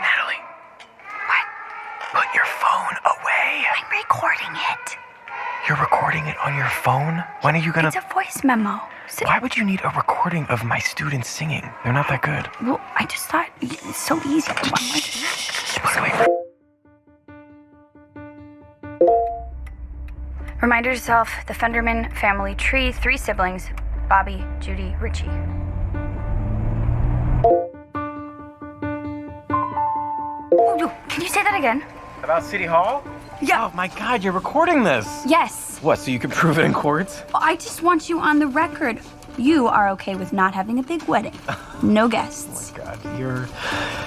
Natalie. What? Put your phone away. I'm recording it. You're recording it on your phone? When are you gonna... It's a voice memo. Why would you need a recording of my students singing? They're not that good. Well, I just thought it's so easy. Shh, put it away. Remind yourself, the Fenderman family tree, 3 siblings, Bobby, Judy, Richie. Oh, can you say that again? About City Hall? Yeah. Oh my God, you're recording this. Yes. What, so you can prove it in court? I just want you on the record. You are okay with not having a big wedding. No guests. Oh my God, you're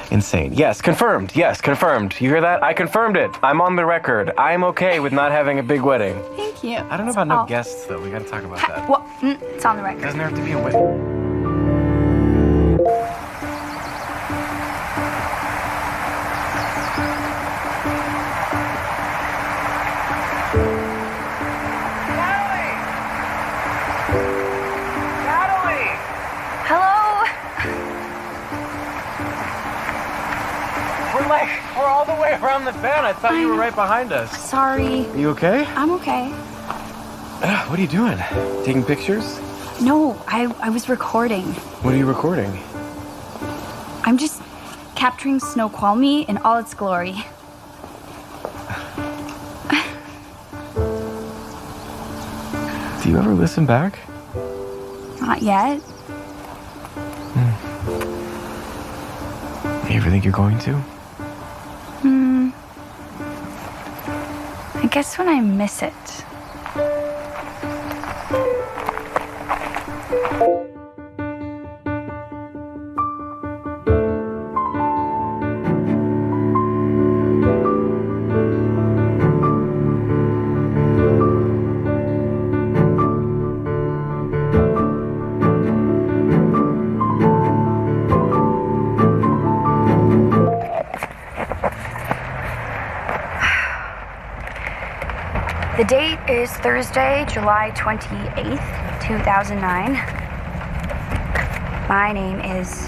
insane. Yes, confirmed. Yes, confirmed. You hear that? I confirmed it. I'm on the record. I'm okay with not having a big wedding. Thank you. I don't know about no guests, though. We gotta talk about that. Well, it's on the record. Doesn't there have to be a wedding? We're all the way around the bend. I thought you were right behind us. Sorry. You okay? I'm okay. What are you doing? Taking pictures? No, I was recording. What are you recording? I'm just capturing Snoqualmie in all its glory. Do you ever listen back? Not yet. You ever think you're going to? I guess when I miss it. The date is Thursday, July 28th, 2009. My name is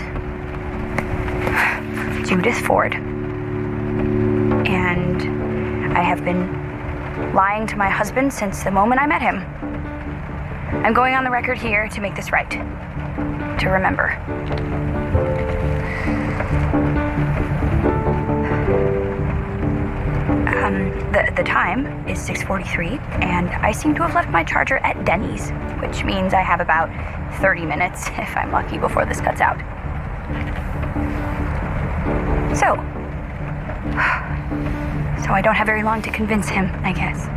Judith Ford. And I have been lying to my husband since the moment I met him. I'm going on the record here to make this right. To remember. The time is 6:43, and I seem to have left my charger at Denny's, which means I have about 30 minutes, if I'm lucky, before this cuts out. So I don't have very long to convince him, I guess.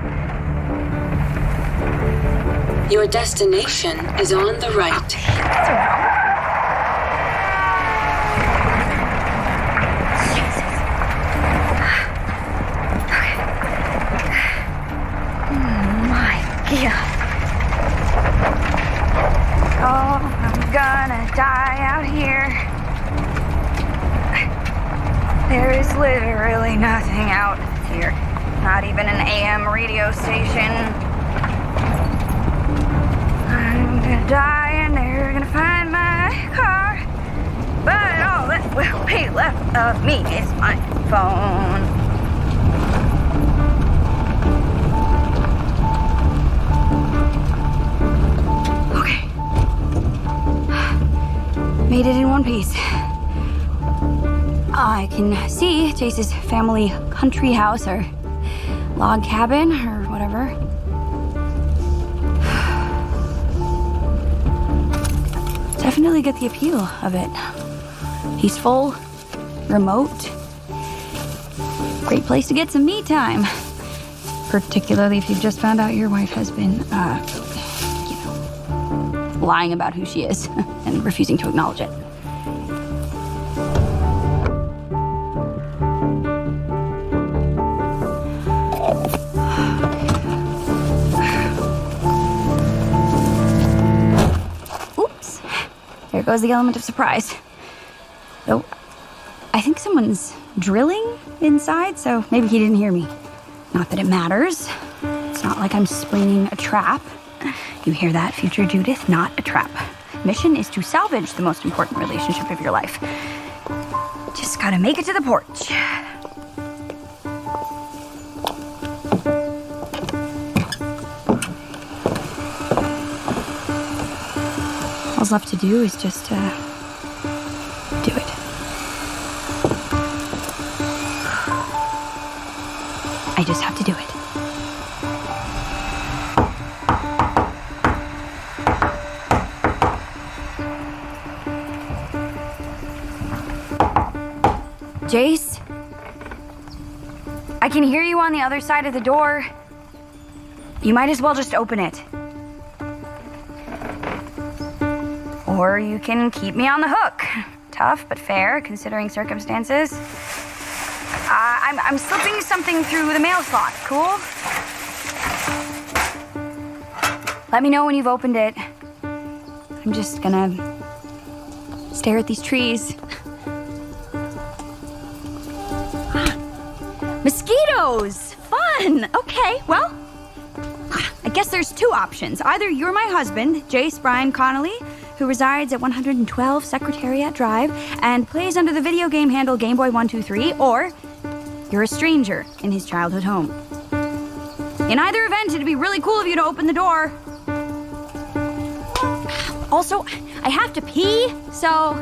Your destination is on the right. That's a wrong. Yeah. Oh, I'm gonna die out here. There is literally nothing out here. Not even an AM radio station. I'm gonna die and they're gonna find my car. But all that will be left of me is my phone. Made it in one piece. I can see Jace's family country house or log cabin or whatever. Definitely get the appeal of it. Peaceful, remote. Great place to get some me time. Particularly if you've just found out your wife has been, lying about who she is and refusing to acknowledge it. Oops. There goes the element of surprise. Though, I think someone's drilling inside, so maybe he didn't hear me. Not that it matters. It's not like I'm springing a trap. You hear that, future Judith? Not a trap. Mission is to salvage the most important relationship of your life. Just gotta make it to the porch. All's left to do is just, do it. I just have to do it. Jace? I can hear you on the other side of the door. You might as well just open it. Or you can keep me on the hook. Tough, but fair, considering circumstances. I'm slipping something through the mail slot. Cool? Let me know when you've opened it. I'm just gonna stare at these trees. Mosquitoes! Fun! Okay, well, I guess there's two options. Either you're my husband, Jace Brian Connolly, who resides at 112 Secretariat Drive and plays under the video game handle GameBoy123, or you're a stranger in his childhood home. In either event, it'd be really cool of you to open the door. Also, I have to pee, so...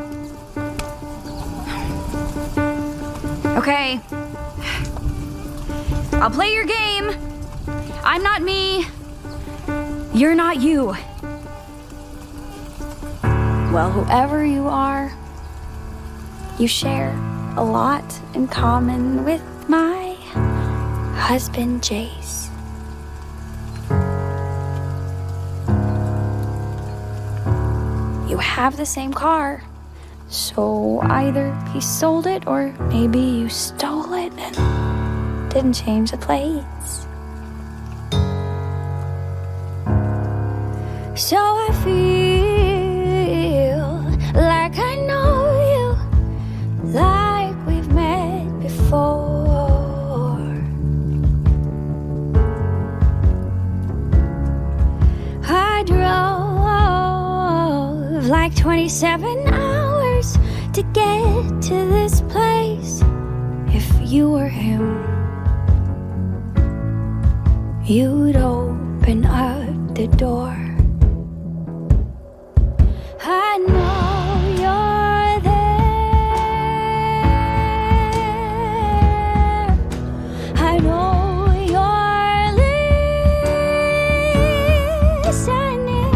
Okay. I'll play your game. I'm not me. You're not you. Well, whoever you are, you share a lot in common with my husband, Jace. You have the same car, so either he sold it or maybe you stole it and didn't change the plates. So I feel like I know you, like we've met before. I drove like 27 hours to get to this place. If you were him, you'd open up the door. I know you're there. I know you're listening.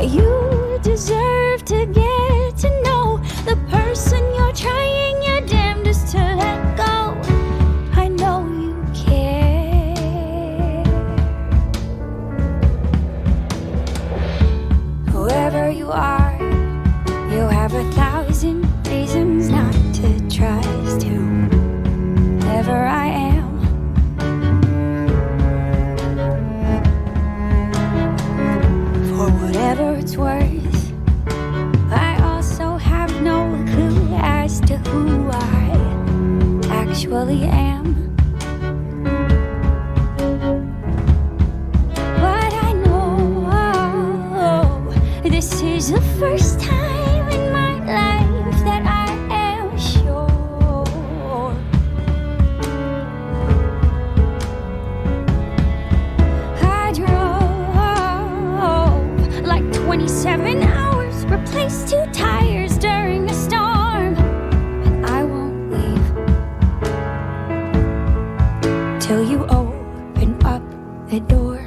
You deserve to get to know the person you're trying your damnedest to let go. I know you care. Whoever you are, you have 1,000 reasons not to trust whoever I am. For whatever it's worth, I also have no clue as to who I actually am. But I know this is the first time in my life that I am sure. I drove like 27 hours, replaced 2 tires during a storm. But I won't leave till you open up the door.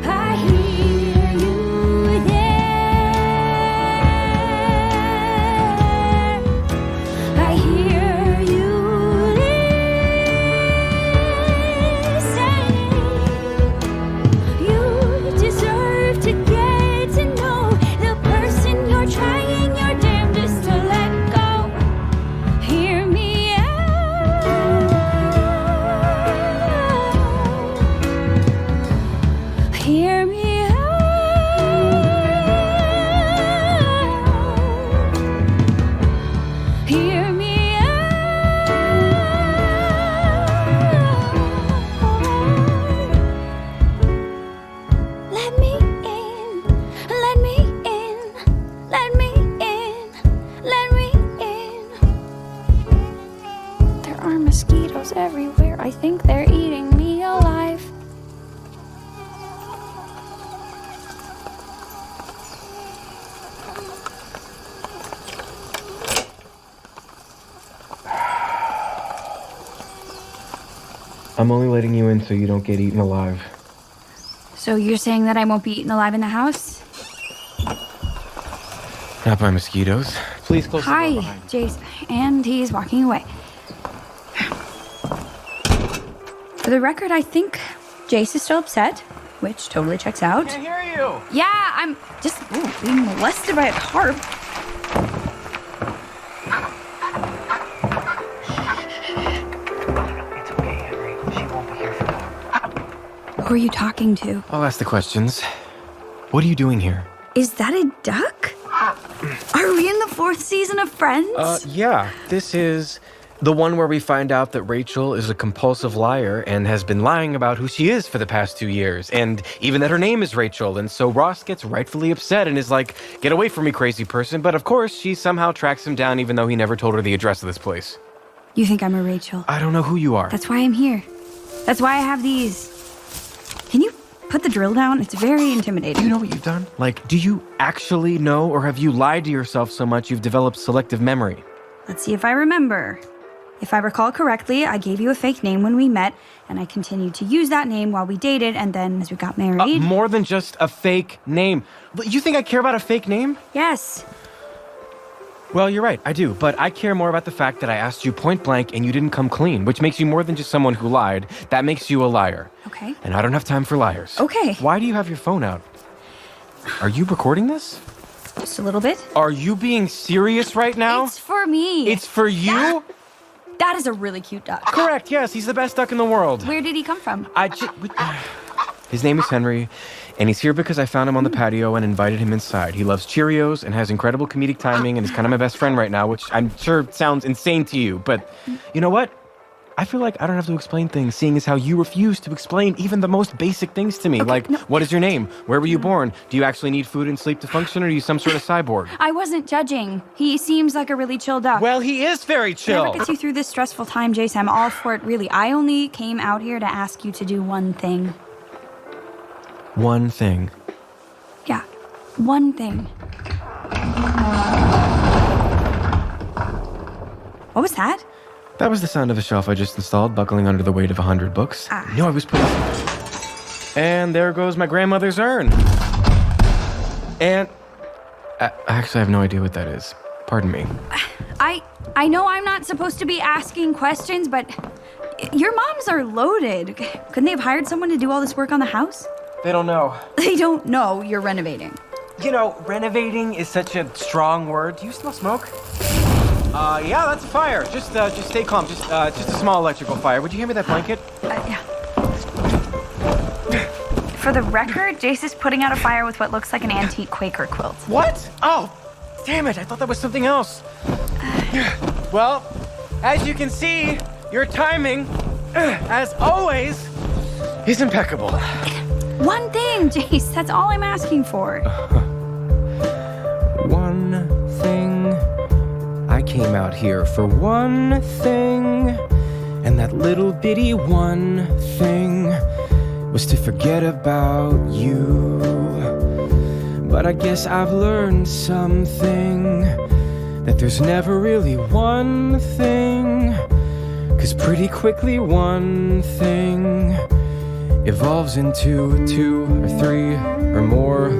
I hear you there. I hear you listening. You deserve to get to know the person you're trying your damnedest to let go. Hear me out. Hear me out. Hear me out. Let me in. Let me in. Let me in. everywhere. I think they're eating me alive. I'm only letting you in so you don't get eaten alive. So you're saying that I won't be eaten alive in the house? Not by mosquitoes. Please close the door Hi, behind you. Jace. And he's walking away. For the record, I think Jace is still upset, which totally checks out. I can't hear you! Yeah, I'm just being molested by a carp. It's okay, Henry. She won't be here for long. Who are you talking to? I'll ask the questions. What are you doing here? Is that a duck? Are we in the 4th season of Friends? Yeah. This is the one where we find out that Rachel is a compulsive liar and has been lying about who she is for the past 2 years, and even that her name is Rachel, and so Ross gets rightfully upset and is like, get away from me, crazy person, but of course she somehow tracks him down even though he never told her the address of this place. You think I'm a Rachel? I don't know who you are. That's why I'm here. That's why I have these. Can you put the drill down? It's very intimidating. Do you know what you've done? Like, do you actually know, or have you lied to yourself so much you've developed selective memory? Let's see if I remember. If I recall correctly, I gave you a fake name when we met, and I continued to use that name while we dated, and then as we got married... More than just a fake name. You think I care about a fake name? Yes. Well, you're right, I do. But I care more about the fact that I asked you point blank and you didn't come clean, which makes you more than just someone who lied. That makes you a liar. Okay. And I don't have time for liars. Okay. Why do you have your phone out? Are you recording this? Just a little bit. Are you being serious right now? It's for me. It's for you? That is a really cute duck. Correct, yes, he's the best duck in the world. Where did he come from? His name is Henry, and he's here because I found him on the patio and invited him inside. He loves Cheerios and has incredible comedic timing and is kind of my best friend right now, which I'm sure sounds insane to you, but you know what? I feel like I don't have to explain things, seeing as how you refuse to explain even the most basic things to me, what is your name? Where were you born? Do you actually need food and sleep to function, or are you some sort of cyborg? I wasn't judging. He seems like a really chill duck. Well, he is very chill. Whatever gets you through this stressful time, Jace, I'm all for it, really. I only came out here to ask you to do one thing. One thing. Yeah, one thing. What was that? That was the sound of a shelf I just installed, buckling under the weight of 100 books. No, I was putting... And there goes my grandmother's urn. And... I actually have no idea what that is. Pardon me. I know I'm not supposed to be asking questions, but your moms are loaded. Couldn't they have hired someone to do all this work on the house? They don't know. They don't know you're renovating. You know, renovating is such a strong word. Do you still smoke? Yeah, that's a fire. Just stay calm. Just a small electrical fire. Would you hand me that blanket? Yeah. For the record, Jace is putting out a fire with what looks like an antique Quaker quilt. What? Oh, damn it. I thought that was something else. Well, as you can see, your timing, as always, is impeccable. One thing, Jace. That's all I'm asking for. One thing. I came out here for one thing, and that little bitty one thing was to forget about you. But I guess I've learned something, that there's never really one thing, 'cause pretty quickly one thing evolves into 2 or 3 or more.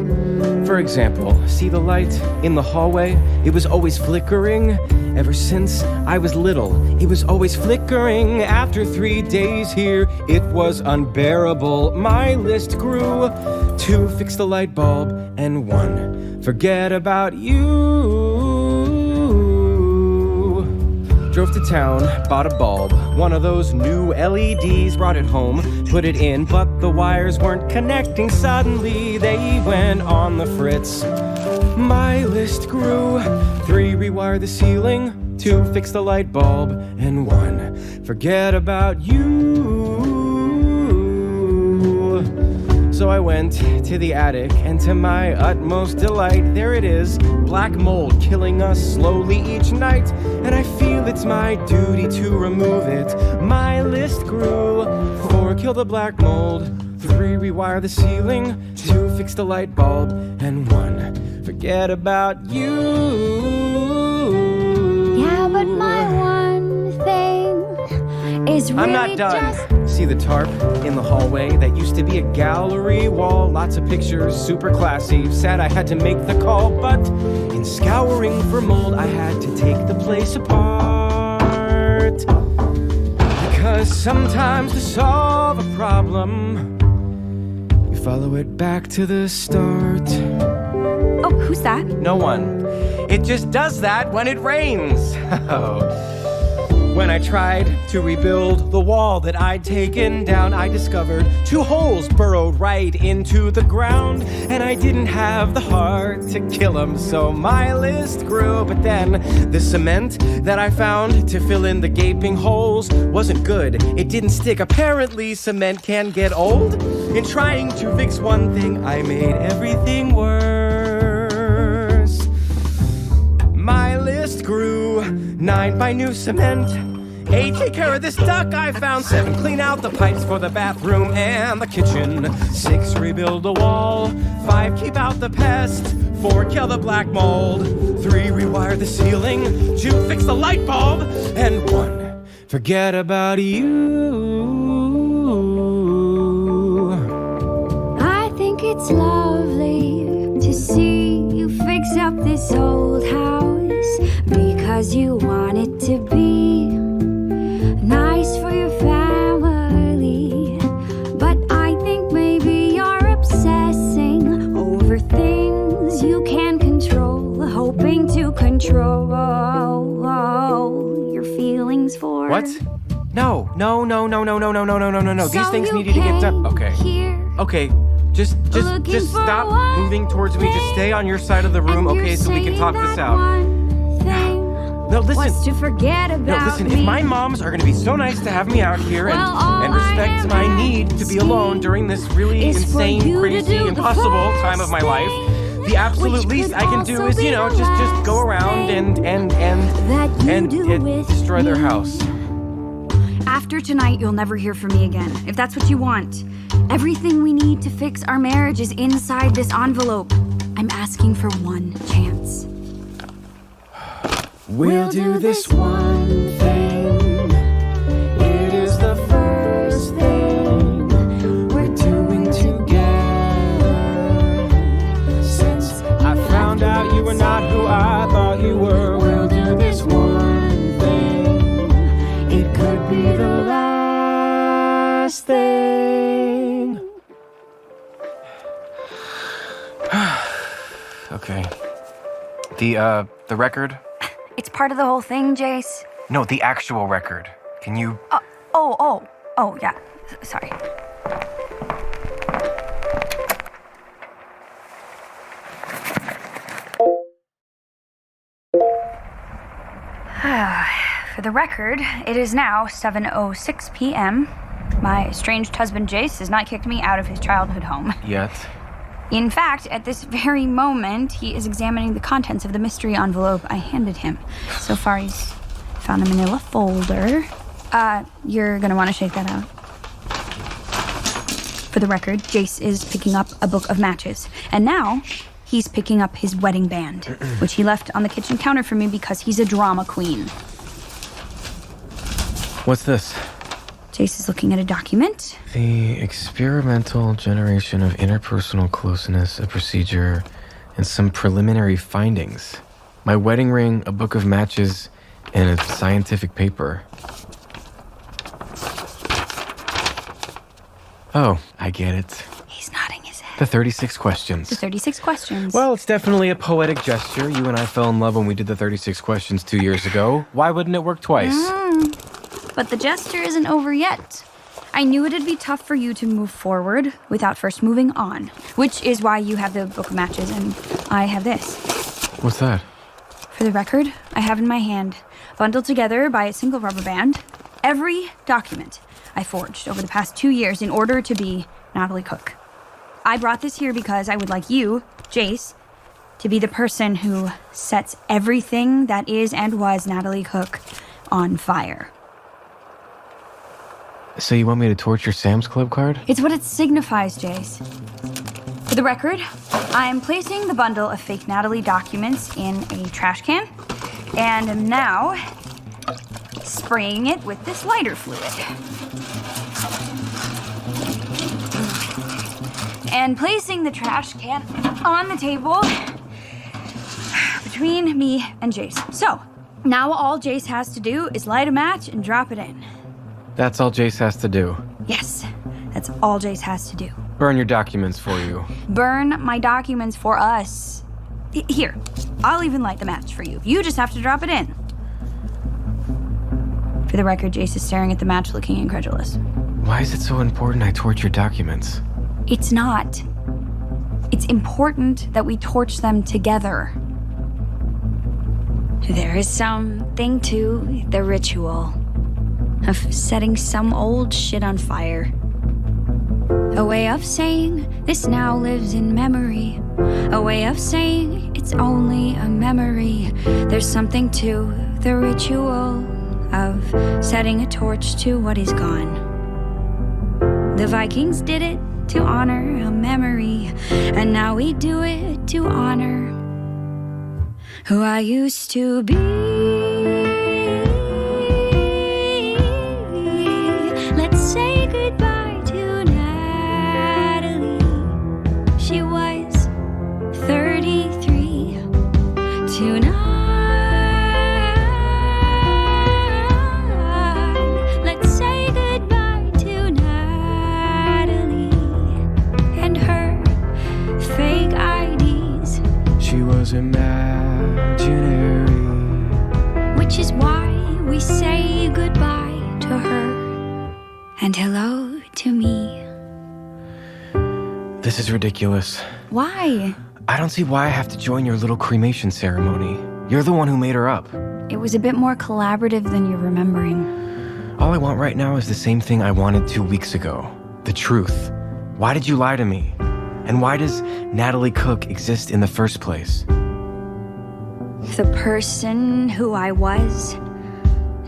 For example, see the light in the hallway? It was always flickering. Ever since I was little, it was always flickering. After 3 days here, it was unbearable. My list grew. 2, fix the light bulb, and 1, forget about you. Drove to town, bought a bulb, one of those new LEDs, brought it home, put it in, but the wires weren't connecting. Suddenly they went on the fritz. My list grew. 3, rewire the ceiling, 2, fix the light bulb, and 1, forget about you. So I went to the attic, and to my utmost delight, there it is, black mold killing us slowly each night. And I feel it's my duty to remove it. My list grew. 4, kill the black mold. 3, rewire the ceiling. 2, fix the light bulb. And 1, forget about you. Yeah, but my one thing is really I'm not done. just... See the tarp in the hallway? That used to be a gallery wall. Lots of pictures, super classy. Sad I had to make the call, but in scouring for mold, I had to take the place apart. Because sometimes to solve a problem, you follow it back to the start. Oh, who's that? No one. It just does that when it rains. When I tried to rebuild the wall that I'd taken down, I discovered 2 holes burrowed right into the ground. And I didn't have the heart to kill them, so my list grew. But then the cement that I found to fill in the gaping holes wasn't good. It didn't stick. Apparently cement can get old. In trying to fix one thing, I made everything worse. My list grew. 9, buy new cement. 8, take care of this duck I found. 7, clean out the pipes for the bathroom and the kitchen. 6, rebuild the wall. 5, keep out the pest. 4, kill the black mold. 3, rewire the ceiling. 2, fix the light bulb. And 1, forget about you. I think it's lovely to see you fix up this old house because you want it to be nice for your family. But I think maybe you're obsessing over things you can't control, hoping to control your feelings for... What? No. These things needed to get done. Okay. Just stop moving towards me. Just stay on your side of the room, okay, so we can talk this out. No, listen. Was to forget about No, listen, if my moms are going to be so nice to have me out here and respect my need to be alone during this really insane, crazy, impossible time of my life, the absolute least I can do is, just go around and destroy their house. After tonight, you'll never hear from me again, if that's what you want. Everything we need to fix our marriage is inside this envelope. I'm asking for one chance. We'll do this one thing. It is the first thing we're doing together. Since I found out you were not who I thought you were, we'll do this one thing. It could be the last thing. Okay. The record? It's part of the whole thing, Jace. No, the actual record. Can you... Oh, yeah. Sorry. For the record, it is now 7:06 p.m. My estranged husband, Jace, has not kicked me out of his childhood home. Yet. In fact, at this very moment, he is examining the contents of the mystery envelope I handed him. So far, he's found a manila folder. You're gonna want to shake that out. For the record, Jace is picking up a book of matches. And now, he's picking up his wedding band, which he left on the kitchen counter for me because he's a drama queen. What's this? Jace is looking at a document. The experimental generation of interpersonal closeness, a procedure, and some preliminary findings. My wedding ring, a book of matches, and a scientific paper. Oh, I get it. He's nodding his head. The 36 questions. The 36 questions. Well, it's definitely a poetic gesture. You and I fell in love when we did the 36 questions 2 years ago. Why wouldn't it work twice? But the gesture isn't over yet. I knew it'd be tough for you to move forward without first moving on, which is why you have the book of matches and I have this. What's that? For the record, I have in my hand, bundled together by a single rubber band, every document I forged over the past 2 years in order to be Natalie Cook. I brought this here because I would like you, Jace, to be the person who sets everything that is and was Natalie Cook on fire. So you want me to torch your Sam's Club card? It's what it signifies, Jace. For the record, I am placing the bundle of fake Natalie documents in a trash can, and am now spraying it with this lighter fluid. And placing the trash can on the table between me and Jace. So, now all Jace has to do is light a match and drop it in. That's all Jace has to do. Yes, that's all Jace has to do. Burn your documents for you. Burn my documents for us. Here, I'll even light the match for you. You just have to drop it in. For the record, Jace is staring at the match looking incredulous. Why is it so important I torch your documents? It's not. It's important that we torch them together. There is something to the ritual of setting some old shit on fire. A way of saying this now lives in memory. A way of saying it's only a memory. There's something to the ritual of setting a torch to what is gone. The Vikings did it to honor a memory, and now we do it to honor who I used to be. Let's say goodbye to Natalie. She was 33 tonight. Let's say goodbye to Natalie and her fake IDs. She was imaginary. Which is why we say goodbye to her and hello to me. This is ridiculous. Why? I don't see why I have to join your little cremation ceremony. You're the one who made her up. It was a bit more collaborative than you're remembering. All I want right now is the same thing I wanted 2 weeks ago. The truth. Why did you lie to me? And why does Natalie Cook exist in the first place? The person who I was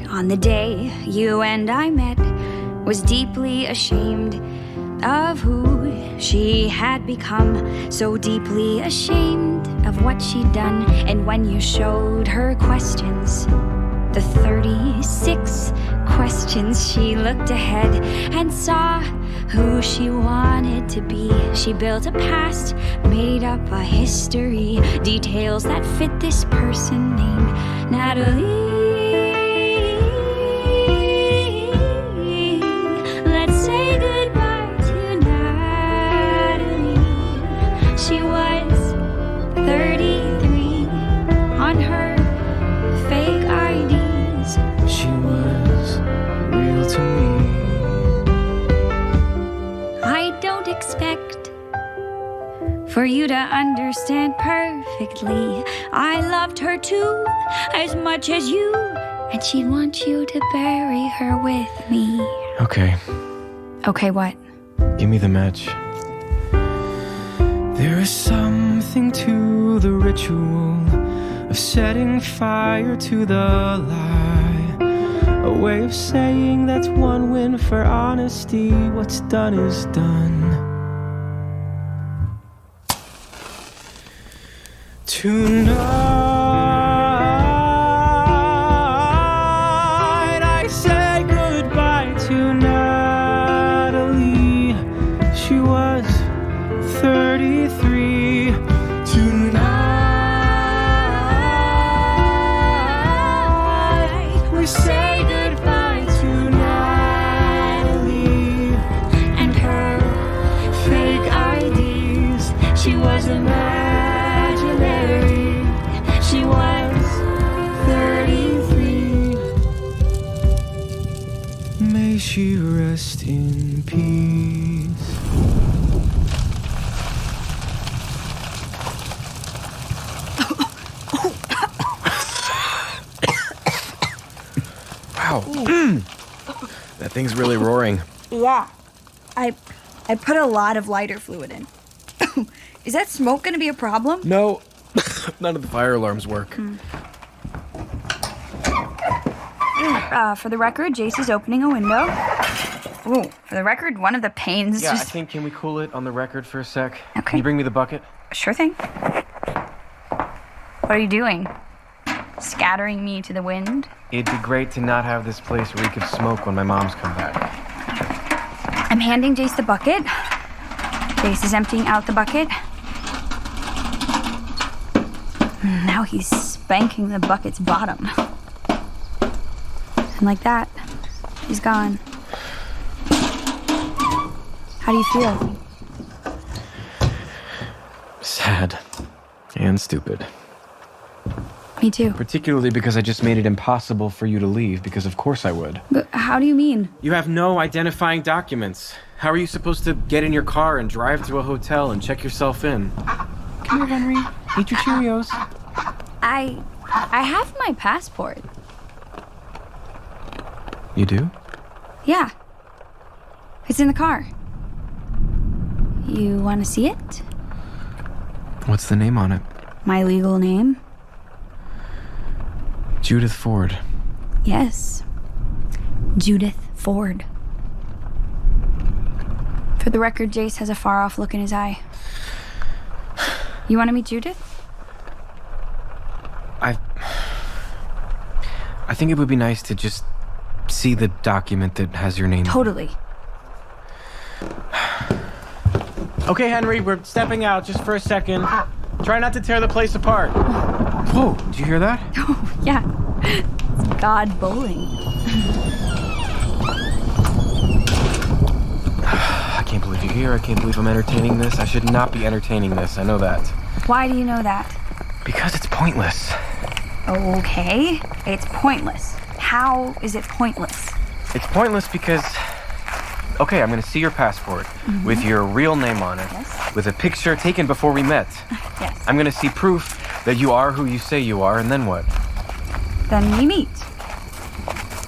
on the day you and I met was deeply ashamed of who she had become, so deeply ashamed of what she'd done. And when you showed her questions, the 36 questions, she looked ahead and saw who she wanted to be. She built a past, made up a history, details that fit this person named Natalie. Let's say goodbye to Natalie. She was 33 on her fake IDs. She was real to me. I don't expect for you to understand perfectly. I loved her too, as much as you, and she'd want you to bury her with me. Okay, Okay, what? give me the match. There is something to the ritual of setting fire to the lie. A way of saying that's one win for honesty. What's done is done. Tonight I say goodbye to Natalie. She was 33. Tonight we say goodbye to Natalie and her fake IDs. She was imaginary. She was 33. May she rest in peace. Wow. That thing's really roaring. Yeah. I put a lot of lighter fluid in. Is that smoke gonna be a problem? No, none of the fire alarms work. For the record, Jace is opening a window. Ooh, for the record, one of the panes Yeah, just... I think, can we cool it on the record for a sec? Okay. Can you bring me the bucket? Sure thing. What are you doing? Scattering me to the wind? It'd be great to not have this place reek of smoke when my moms come back. I'm handing Jace the bucket. Jace is emptying out the bucket. Now he's spanking the bucket's bottom. And like that, he's gone. How do you feel? Sad. And stupid. Me too. Particularly because I just made it impossible for you to leave, because of course I would. But how do you mean? You have no identifying documents. How are you supposed to get in your car and drive to a hotel and check yourself in? Come here, Henry. Eat your Cheerios. I have my passport. You do? Yeah. It's in the car. You want to see it? What's the name on it? My legal name? Judith Ford. Yes. Judith Ford. For the record, Jace has a far-off look in his eye. You want to meet Judith? I think it would be nice to just see the document that has your name. Totally. Okay, Henry, we're stepping out just for a second. Try not to tear the place apart. Whoa, did you hear that? Oh, yeah. It's God bowling. I can't believe you're here. I can't believe I'm entertaining this. I should not be entertaining this. I know that. Why do you know that? Because it's pointless. Okay, it's pointless. How is it pointless? It's pointless because... Okay, I'm gonna see your passport with your real name on it, Yes. with a picture taken before we met. Yes. I'm gonna see proof that you are who you say you are, and then what? Then we meet.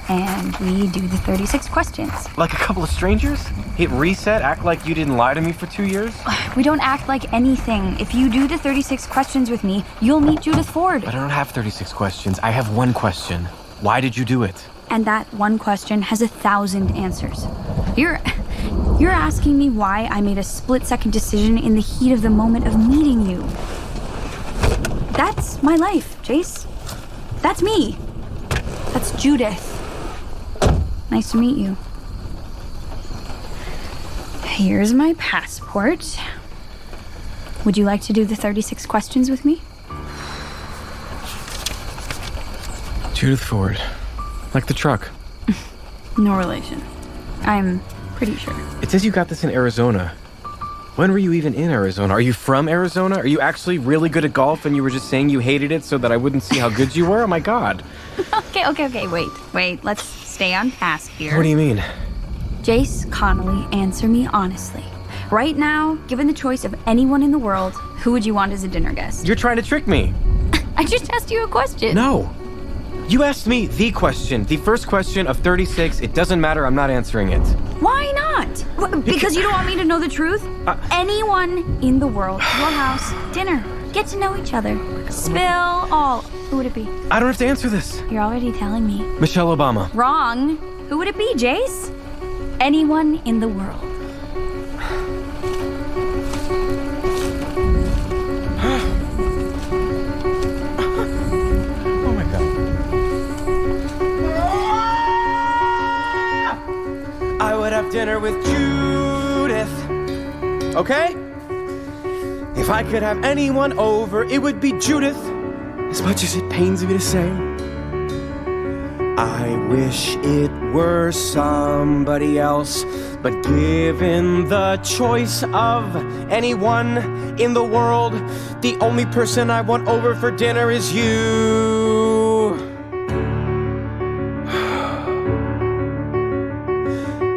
And we do the 36 questions. Like a couple of strangers? Hit reset, act like you didn't lie to me for 2 years? We don't act like anything. If you do the 36 questions with me, you'll meet Judith Ford. But I don't have 36 questions. I have one question. Why did you do it? And that one question has 1,000 answers. You're asking me why I made a split-second decision in the heat of the moment of meeting you. That's my life, Jace. That's me. That's Judith. Nice to meet you. Here's my passport. Would you like to do the 36 questions with me? Judith Ford. Like the truck. No relation. I'm pretty sure. It says you got this in Arizona. When were you even in Arizona? Are you from Arizona? Are you actually really good at golf and you were just saying you hated it so that I wouldn't see how good you were? Oh my god. Okay, wait. Let's stay on task here. What do you mean? Jace Connolly, answer me honestly. Right now, given the choice of anyone in the world, who would you want as a dinner guest? You're trying to trick me. I just asked you a question. No. You asked me the question, the first question of 36. It doesn't matter, I'm not answering it. Why not? Because you don't want me to know the truth? Anyone in the world, your house, dinner, get to know each other. Spill all. Who would it be? I don't have to answer this. You're already telling me. Michelle Obama. Wrong. Who would it be, Jace? Anyone in the world. Oh my god. I would have dinner with Judith. Okay? If I could have anyone over, it would be Judith. As much as it pains me to say, I wish it were somebody else. But given the choice of anyone in the world, the only person I want over for dinner is you.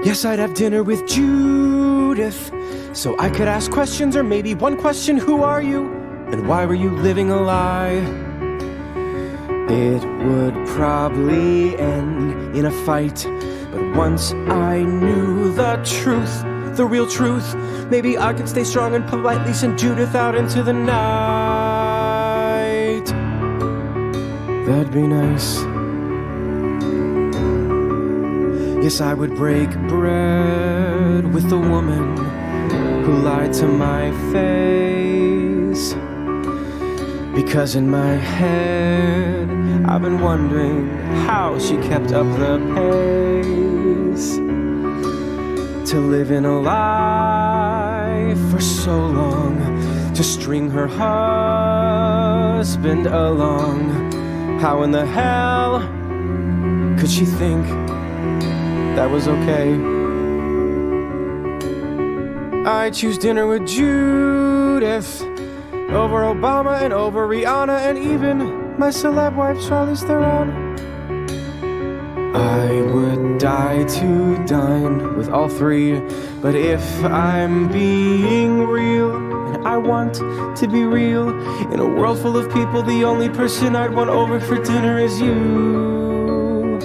Yes, I'd have dinner with Judith, so I could ask questions, or maybe one question: who are you, and why were you living a lie? It would probably end in a fight, but once I knew the truth, the real truth. Maybe I can stay strong and politely send Judith out into the night. That'd be nice. Yes, I would break bread with the woman who lied to my face. Because in my head, I've been wondering how she kept up the pace. To live in a lie for so long, to string her husband along. How in the hell could she think that was okay? I choose dinner with Judith over Obama and over Rihanna and even my celeb wife Charlize Theron. I would die to dine with all three, but if I'm being real, and I want to be real, in a world full of people, the only person I'd want over for dinner is you.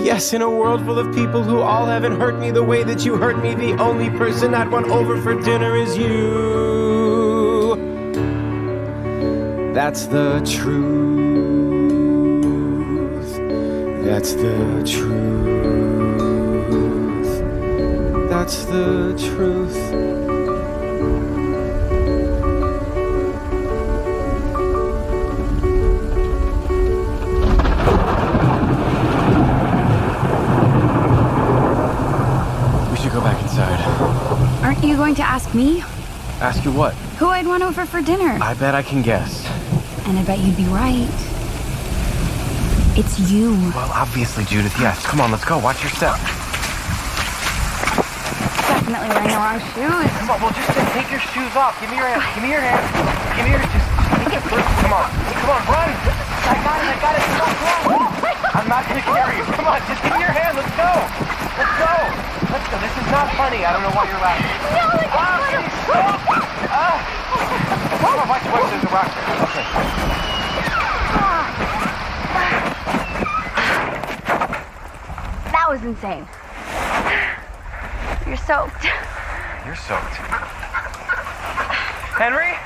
Yes, in a world full of people who all haven't hurt me the way that you hurt me, the only person I'd want over for dinner is you. That's the truth. That's the truth. That's the truth. Go back inside. Aren't you going to ask me? Ask you what? Who I'd want over for dinner. I bet I can guess. And I bet you'd be right. It's you. Well, obviously, Judith, yes. Come on, let's go. Watch your step. Definitely wearing the wrong shoes. Come on, well, just take your shoes off. Give me your hand. Give me your hand. Give me your... Just take it first. Come on. Come on, run. I got it. Come on. I'm not going to carry you. Come on, just give me your hand. Let's go. Let's go. Let's go. This is not funny. I don't know why you're laughing. No, like Come on, watch there's a rock there. Okay. That was insane. You're soaked. You're soaked. Henry?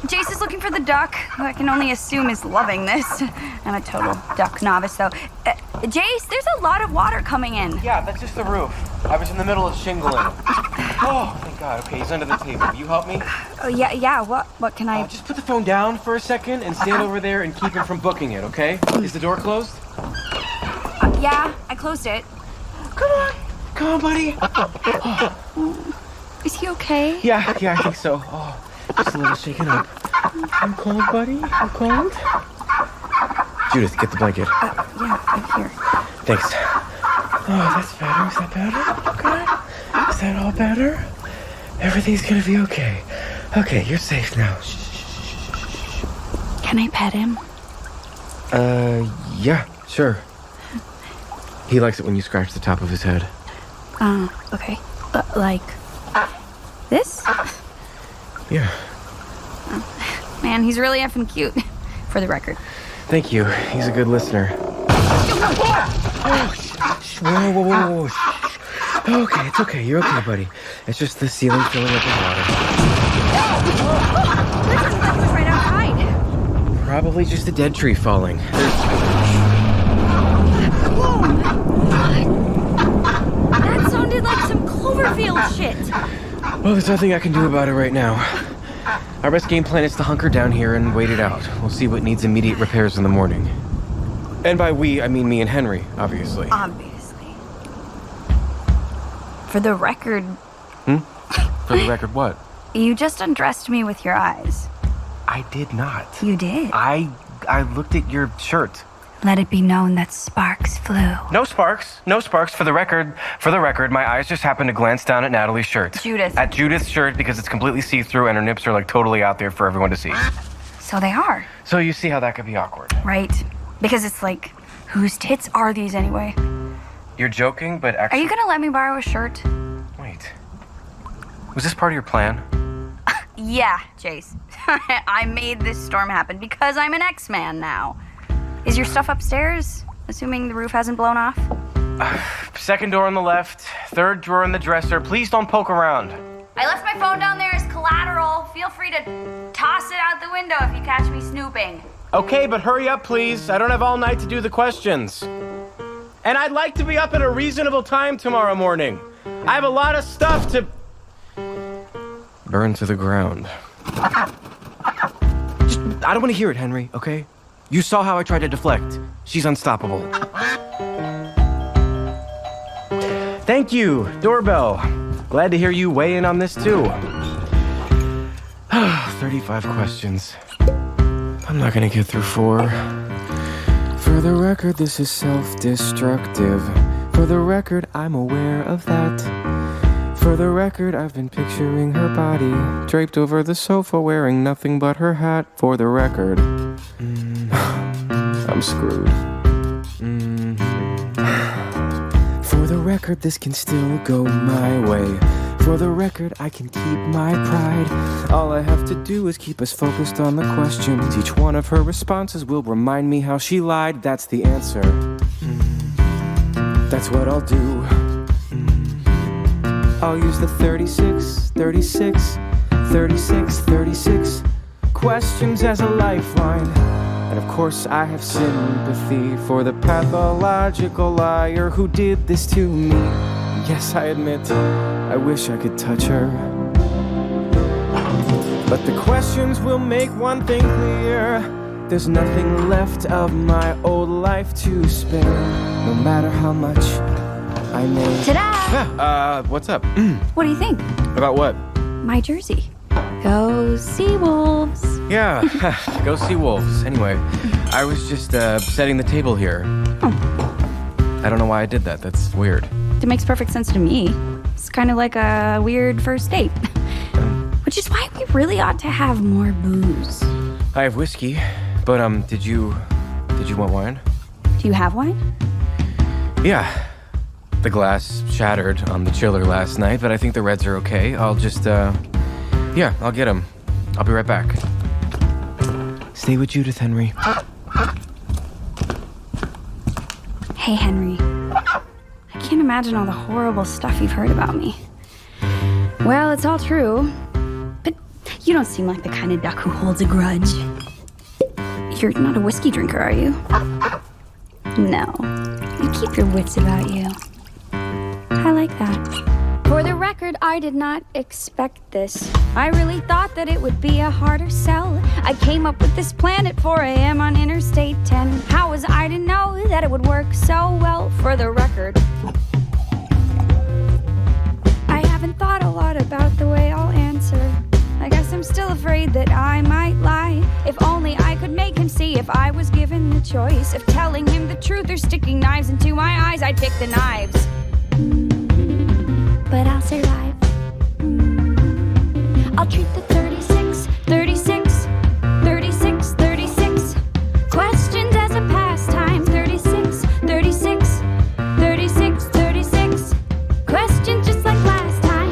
Jace is looking for the duck, who I can only assume is loving this. I'm a total duck novice, though. Jace, there's a lot of water coming in. Yeah, that's just the roof. I was in the middle of shingling. Oh, thank God. Okay, he's under the table. Will you help me? Oh, yeah. What can I... Just put the phone down for a second and stand over there and keep him from booking it, okay? Is the door closed? Yeah, I closed it. Come on, buddy. Is he okay? Yeah, I think so. Oh, just a little shaken up. You cold, buddy? You cold? Judith, get the blanket. Yeah, I'm here. Thanks. Oh, that's better. Is that better? Okay. Is that all better? Everything's gonna be okay. Okay, you're safe now. Shh. Can I pet him? Yeah, sure. He likes it when you scratch the top of his head. Okay. Like... this? Yeah. Man, he's really effing cute, for the record. Thank you. He's a good listener. Whoa. Okay, it's okay. You're okay, buddy. It's just the ceiling filling up with water. That was right outside. Probably just a dead tree falling. Whoa! That sounded like some Cloverfield shit. Well, there's nothing I can do about it right now. Our best game plan is to hunker down here and wait it out. We'll see what needs immediate repairs in the morning. And by we, I mean me and Henry, obviously. Obviously. For the record... For the record, what? You just undressed me with your eyes. I did not. You did. I looked at your shirt. Let it be known that sparks flew. No sparks. For the record, my eyes just happened to glance down at Natalie's shirt. Judith. At Judith's shirt because it's completely see-through and her nips are like totally out there for everyone to see. So they are. So you see how that could be awkward. Right. Because it's like, whose tits are these anyway? You're joking, but actually... Are you gonna let me borrow a shirt? Wait. Was this part of your plan? Yeah, Jace. I made this storm happen because I'm an X-Man now. Is your stuff upstairs? Assuming the roof hasn't blown off? Second door on the left, third drawer in the dresser. Please don't poke around. I left my phone down there as collateral. Feel free to toss it out the window if you catch me snooping. Okay, but hurry up, please. I don't have all night to do the questions. And I'd like to be up at a reasonable time tomorrow morning. I have a lot of stuff to burn to the ground. I don't want to hear it, Henry, okay? You saw how I tried to deflect. She's unstoppable. Thank you, doorbell. Glad to hear you weigh in on this, too. 35 questions. I'm not gonna get through 4. For the record, this is self-destructive. For the record, I'm aware of that. For the record, I've been picturing her body draped over the sofa wearing nothing but her hat. For the record, I'm screwed. For the record, this can still go my way. For the record, I can keep my pride. All I have to do is keep us focused on the questions. Each one of her responses will remind me how she lied. That's the answer. That's what I'll do. I'll use the 36 questions as a lifeline. And of course I have sympathy for the pathological liar who did this to me. Yes, I admit, I wish I could touch her. But the questions will make one thing clear. There's nothing left of my old life to spare, no matter how much I may. Ta-da! Yeah, what's up? What do you think? About what? My jersey. Go sea wolves. Yeah, go see wolves. Anyway, I was just setting the table here. Oh. I don't know why I did that. That's weird. It makes perfect sense to me. It's kind of like a weird first date. Which is why we really ought to have more booze. I have whiskey, but did you want wine? Do you have wine? Yeah. The glass shattered on the chiller last night, but I think the reds are okay. I'll just yeah, I'll get them. I'll be right back. Stay with Judith, Henry. Hey, Henry. I can't imagine all the horrible stuff you've heard about me. Well, it's all true, but you don't seem like the kind of duck who holds a grudge. You're not a whiskey drinker, are you? No. You keep your wits about you. I like that. For the record, I did not expect this. I really thought that it would be a harder sell. I came up with this plan at 4 a.m. on Interstate 10. How was I to know that it would work so well? For the record, I haven't thought a lot about the way I'll answer. I guess I'm still afraid that I might lie. If only I could make him see if I was given the choice of telling him the truth or sticking knives into my eyes, I'd pick the knives. But I'll survive. I'll treat the 36 questions as a pastime. 36 questions just like last time.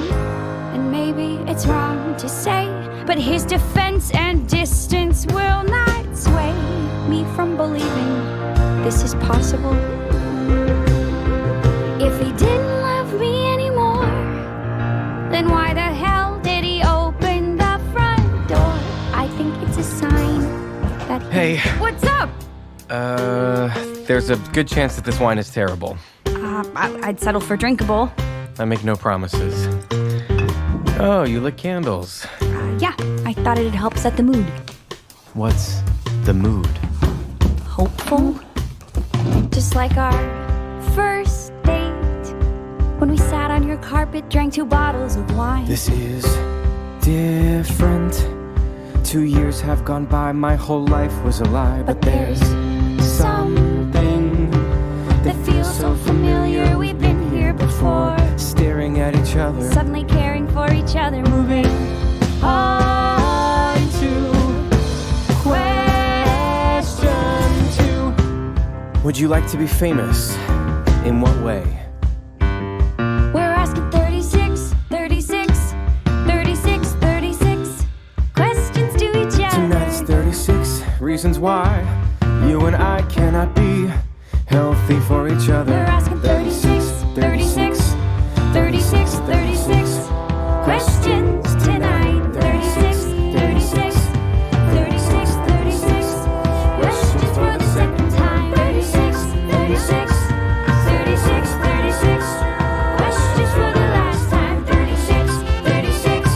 And maybe it's wrong to say, but his defense and distance will not sway me from believing this is possible. If he didn't love me anymore, then why the hell did he open the front door? I think it's a sign that he... Hey. What's up? There's a good chance that this wine is terrible. I'd settle for drinkable. I make no promises. Oh, you lit candles. Yeah, I thought it'd help set the mood. What's the mood? Hopeful. Just like our first date. When we sat on your carpet, drank 2 bottles of wine. This is different. 2 years have gone by, my whole life was a lie. But there's something that feels so familiar. We've been here before. Staring at each other, Suddenly caring for each other, moving on to question 2. Would you like to be famous? In what way? We're asking 36 questions to each other. Tonight's 36 reasons why you and I cannot be healthy for each other. We're asking 36, 36, 36, 36 questions tonight. 36, 36, 36, 36 questions for the second time. 36, 36, 36, 36 questions for the last time. 36, 36,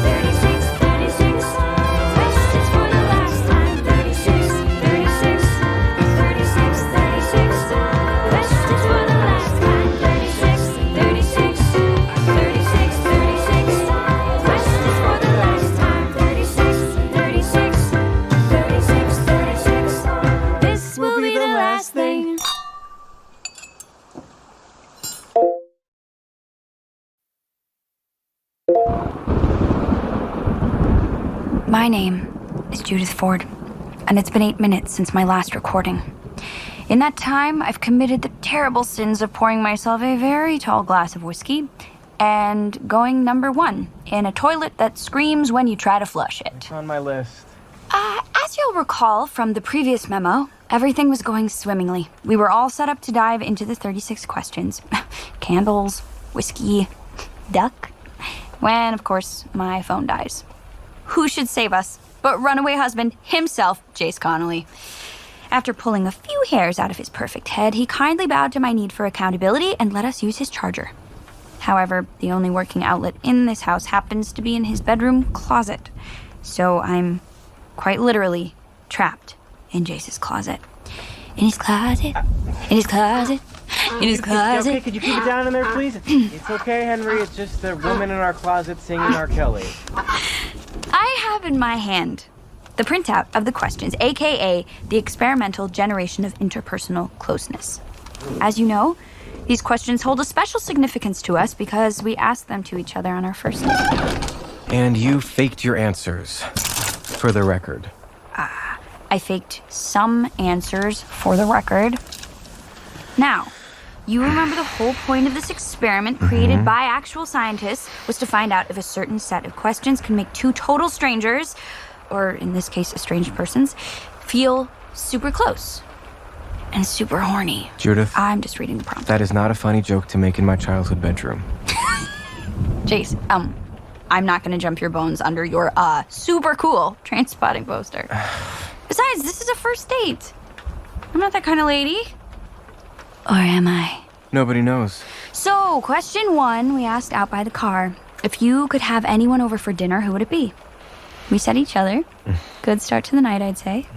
36, 36 questions for the last time. 36, 36, 36, 36 questions for the last time. 36, 36, 36, 36 questions for the last time. 36, 36, 36, 36 this will be the last thing. My name is Judith Ford, and it's been 8 minutes since my last recording. In that time, I've committed the terrible sins of pouring myself a very tall glass of whiskey and going number 1 in a toilet that screams when you try to flush it. It's on my list. As you'll recall from the previous memo, everything was going swimmingly. We were all set up to dive into the 36 questions. Candles, whiskey, duck. When, of course, my phone dies. Who should save us but runaway husband himself, Jace Connolly? After pulling a few hairs out of his perfect head, he kindly bowed to my need for accountability and let us use his charger. However, the only working outlet in this house happens to be in his bedroom closet. So I'm quite literally trapped in Jace's closet. In his closet, in his closet, in his closet. Okay, could you keep it down in there, please? It's okay, Henry. It's just the woman in our closet singing R. Kelly. I have in my hand the printout of the questions, aka the experimental generation of interpersonal closeness. As you know, these questions hold a special significance to us because we asked them to each other on our first date. And you faked your answers, for the record. I faked some answers for the record. Now, you remember the whole point of this experiment created by actual scientists was to find out if a certain set of questions can make two total strangers, or in this case, estranged persons, feel super close and super horny. Judith, I'm just reading the prompt. that is not a funny joke to make in my childhood bedroom. Jace, I'm not gonna jump your bones under your, super cool train spotting poster. Besides, this is a first date. I'm not that kind of lady. Or am I? Nobody knows. So, question 1, we asked out by the car. If you could have anyone over for dinner, who would it be? We said each other. Good start to the night, I'd say.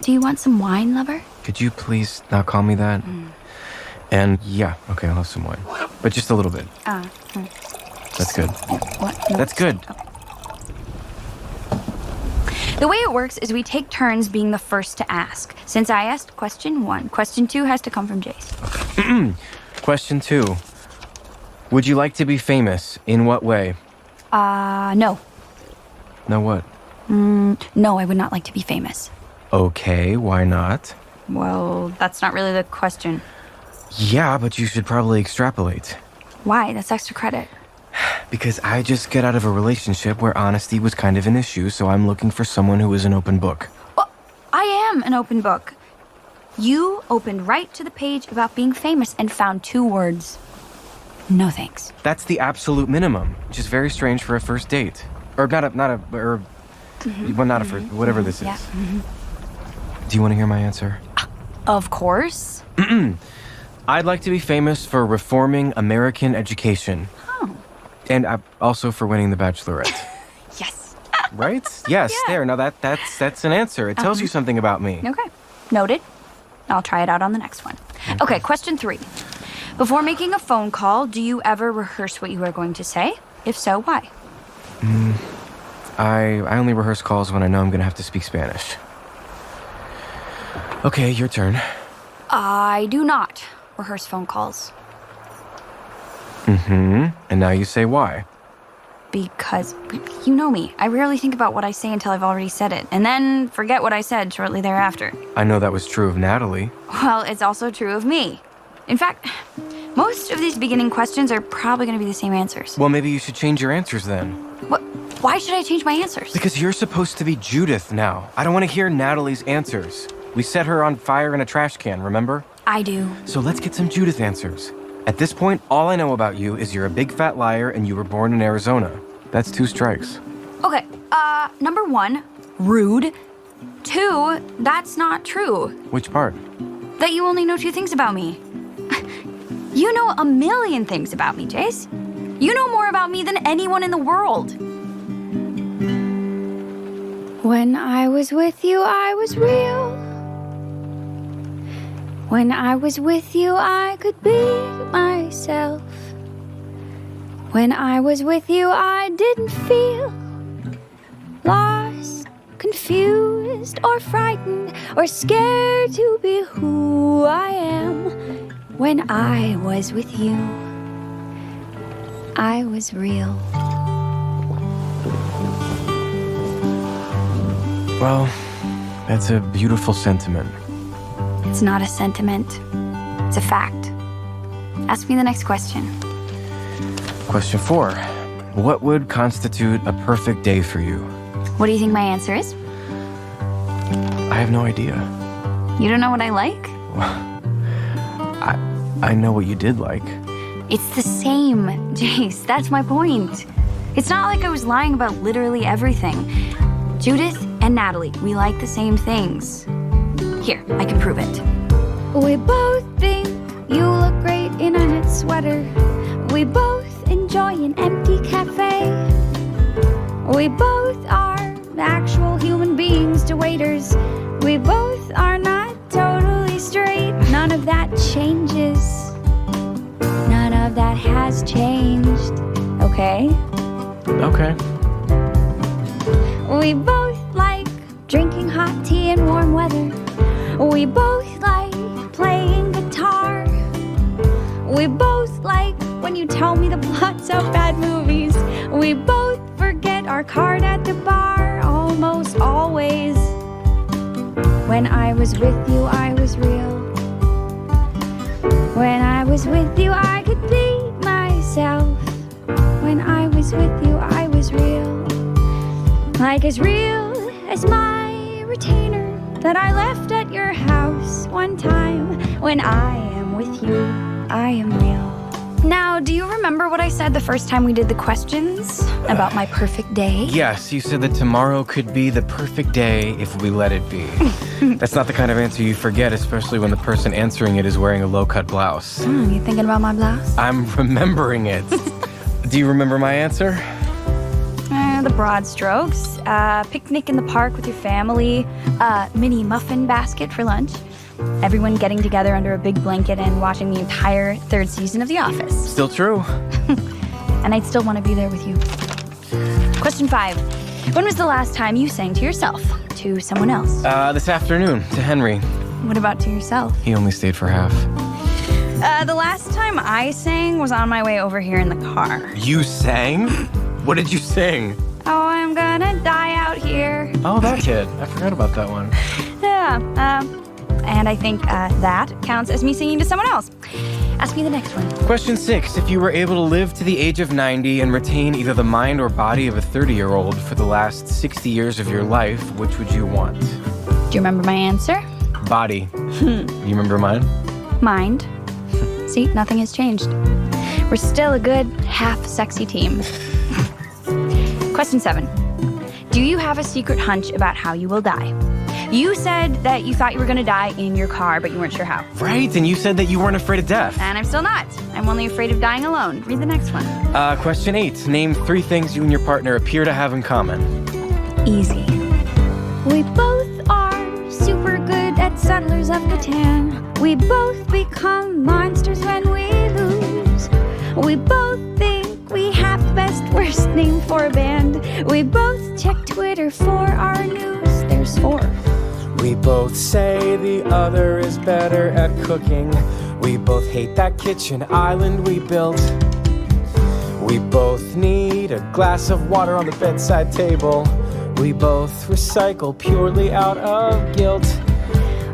Do you want some wine, lover? Could you please not call me that? And yeah, okay, I'll have some wine. But just a little bit. That's good. What? No. That's good. The way it works is we take turns being the first to ask. Since I asked question 1, question 2 has to come from Jace. Question 2. Would you like to be famous? In what way? No. No what? No, I would not like to be famous. Okay, why not? Well, that's not really the question. Yeah, but you should probably extrapolate. Why? That's extra credit. Because I just got out of a relationship where honesty was kind of an issue, so I'm looking for someone who is an open book. Well, I am an open book. You opened right to the page about being famous and found 2 words. No thanks. That's the absolute minimum, which is very strange for a first date. Or not a first, whatever this is. Yeah. Do you want to hear my answer? Of course. I'd like to be famous for reforming American education. Oh. And also for winning the Bachelorette. Yes. Right? Yes, Yeah. there. Now that's an answer. It tells you something about me. Okay. Noted. I'll try it out on the next one. Okay, question 3. Before making a phone call, do you ever rehearse what you are going to say? If so, why? I only rehearse calls when I know I'm going to have to speak Spanish. Okay, your turn. I do not rehearse phone calls. And now you say why. Because, you know me, I rarely think about what I say until I've already said it, and then forget what I said shortly thereafter. I know that was true of Natalie. Well, it's also true of me. In fact, most of these beginning questions are probably going to be the same answers. Well, maybe you should change your answers then. What? Why should I change my answers? Because you're supposed to be Judith now. I don't want to hear Natalie's answers. We set her on fire in a trash can, remember? I do. So let's get some Judith answers. At this point, all I know about you is you're a big fat liar and you were born in Arizona. That's 2 strikes. Okay, number 1, rude. 2, that's not true. Which part? That you only know 2 things about me. You know a million things about me, Jace. You know more about me than anyone in the world. When I was with you, I was real. When I was with you, I could be myself. When I was with you, I didn't feel lost, confused, or frightened, or scared to be who I am. When I was with you, I was real. Well, that's a beautiful sentiment. It's not a sentiment. It's a fact. Ask me the next question. Question 4. What would constitute a perfect day for you? What do you think my answer is? I have no idea. You don't know what I like? I know what you did like. It's the same, Jace. That's my point. It's not like I was lying about literally everything. Judith and Natalie, we like the same things. Here, I can prove it. We both think you look great in a knit sweater. We both enjoy an empty cafe. We both are actual human beings to waiters. We both are not totally straight. None of that changes. None of that has changed. Okay? Okay. We both like drinking hot tea in warm weather. We both like playing guitar. We both like when you tell me the plots of bad movies. We both forget our card at the bar almost always. When I was with you, I was real. When I was with you, I could be myself. When I was with you, I was real. Like as real as my retainer that I left at your house one time. When I am with you, I am real. Now, do you remember what I said the first time we did the questions about my perfect day? Yes, you said that tomorrow could be the perfect day if we let it be. That's not the kind of answer you forget, especially when the person answering it is wearing a low-cut blouse. You thinking about my blouse? I'm remembering it. Do you remember my answer? The broad strokes. Picnic in the park with your family. Mini muffin basket for lunch. Everyone getting together under a big blanket and watching the entire 3rd season of The Office. Still true. And I'd still want to be there with you. Question 5. When was the last time you sang to yourself? To someone else? This afternoon, to Henry. What about to yourself? He only stayed for half. The last time I sang was on my way over here in the car. You sang? What did you sing? Oh, I'm gonna die out here. Oh, that kid. I forgot about that one. Yeah, and I think that counts as me singing to someone else. Ask me the next one. Question 6. If you were able to live to the age of 90 and retain either the mind or body of a 30-year-old for the last 60 years of your life, which would you want? Do you remember my answer? Body. You remember mine? Mind. See, nothing has changed. We're still a good half-sexy team. Question 7. Do you have a secret hunch about how you will die? You said that you thought you were going to die in your car, but you weren't sure how. Right, and you said that you weren't afraid of death. And I'm still not. I'm only afraid of dying alone. Read the next one. Question 8. Name 3 things you and your partner appear to have in common. Easy. We both are super good at Settlers of Catan. We both become monsters when we lose. We both think we have the best worst name for a band. We both check Twitter for our news. There's 4. We both say the other is better at cooking. We both hate that kitchen island we built. We both need a glass of water on the bedside table. We both recycle purely out of guilt.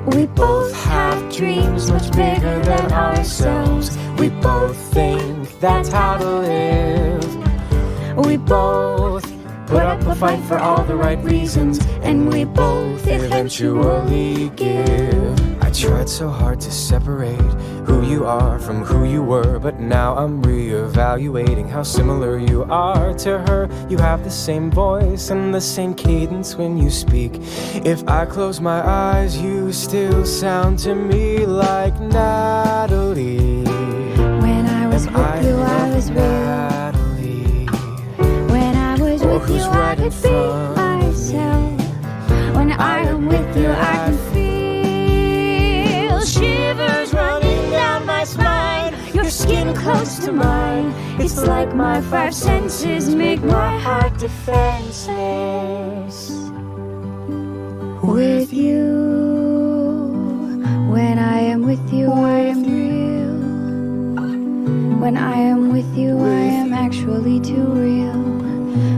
We both have dreams much bigger than ourselves. We both think that's how to live. We both put up a fight for all the right reasons, and we both eventually give. I tried so hard to separate who you are from who you were, but now I'm reevaluating how similar you are to her. You have the same voice and the same cadence when you speak. If I close my eyes, you still sound to me like Natalie. When I was with you, I was Natalie. When I was with you, I could be myself. When I am with you, I can feel shivers running down my spine. Your skin close to mine. It's like my five senses make my heart defenseless. With you, when I am with you, I am real. When I am with you, I am actually too real.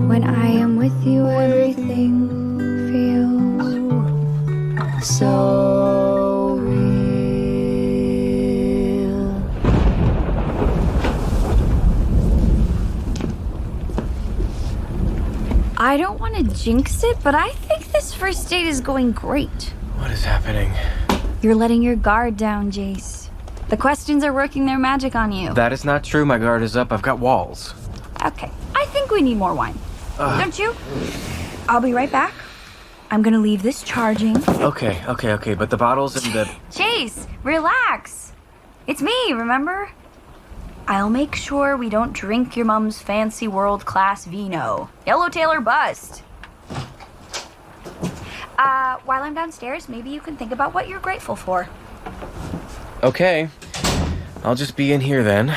When I am with you, everything feels so real. I don't want to jinx it, but I think this first date is going great. What is happening? You're letting your guard down, Jace. The questions are working their magic on you. That is not true. My guard is up. I've got walls. Okay, I think we need more wine. Don't you? I'll be right back. I'm gonna leave this charging. Okay, but the bottles and the... Chase, relax. It's me, remember? I'll make sure we don't drink your mom's fancy world-class vino. Yellowtail or bust. While I'm downstairs, maybe you can think about what you're grateful for. Okay. I'll just be in here then.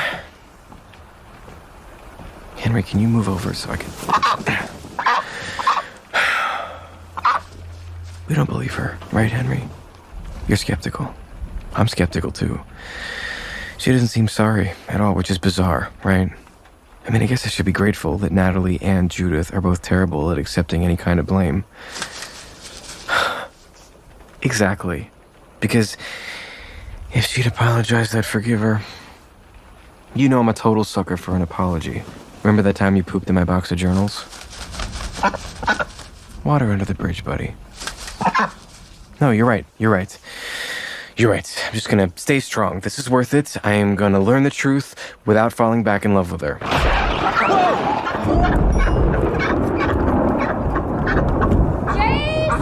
Henry, can you move over so I can... We don't believe her, right, Henry? You're skeptical. I'm skeptical, too. She doesn't seem sorry at all, which is bizarre, right? I mean, I guess I should be grateful that Natalie and Judith are both terrible at accepting any kind of blame. Exactly. Because if she'd apologized, I'd forgive her. You know I'm a total sucker for an apology. Remember that time you pooped in my box of journals? Water under the bridge, buddy. No, you're right. I'm just gonna stay strong. This is worth it. I am gonna learn the truth without falling back in love with her. Jace!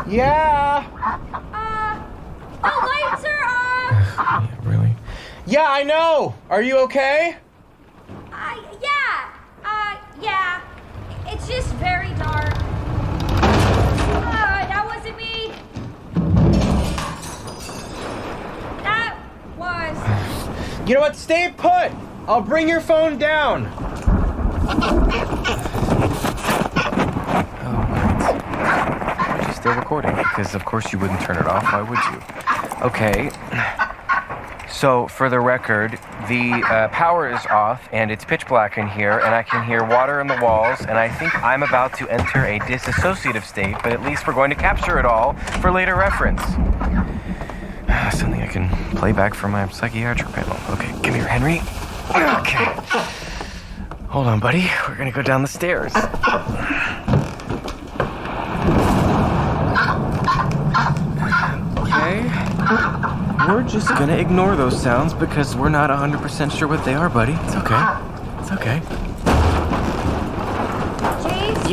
Yeah! The lights are off! Yeah, really? Yeah, I know! Are you okay? Yeah. It's just very dark. That wasn't me. That was... You know what? Stay put! I'll bring your phone down! Oh, right. She's still recording, because of course you wouldn't turn it off. Why would you? Okay. So, for the record, the power is off, and it's pitch black in here, and I can hear water in the walls, and I think I'm about to enter a disassociative state, but at least we're going to capture it all for later reference. Something I can play back from my psychiatric panel. Okay, come here, Henry. Okay. Hold on, buddy. We're gonna go down the stairs. Okay. We're just gonna ignore those sounds because we're not 100% sure what they are, buddy. It's okay. It's okay. Jace?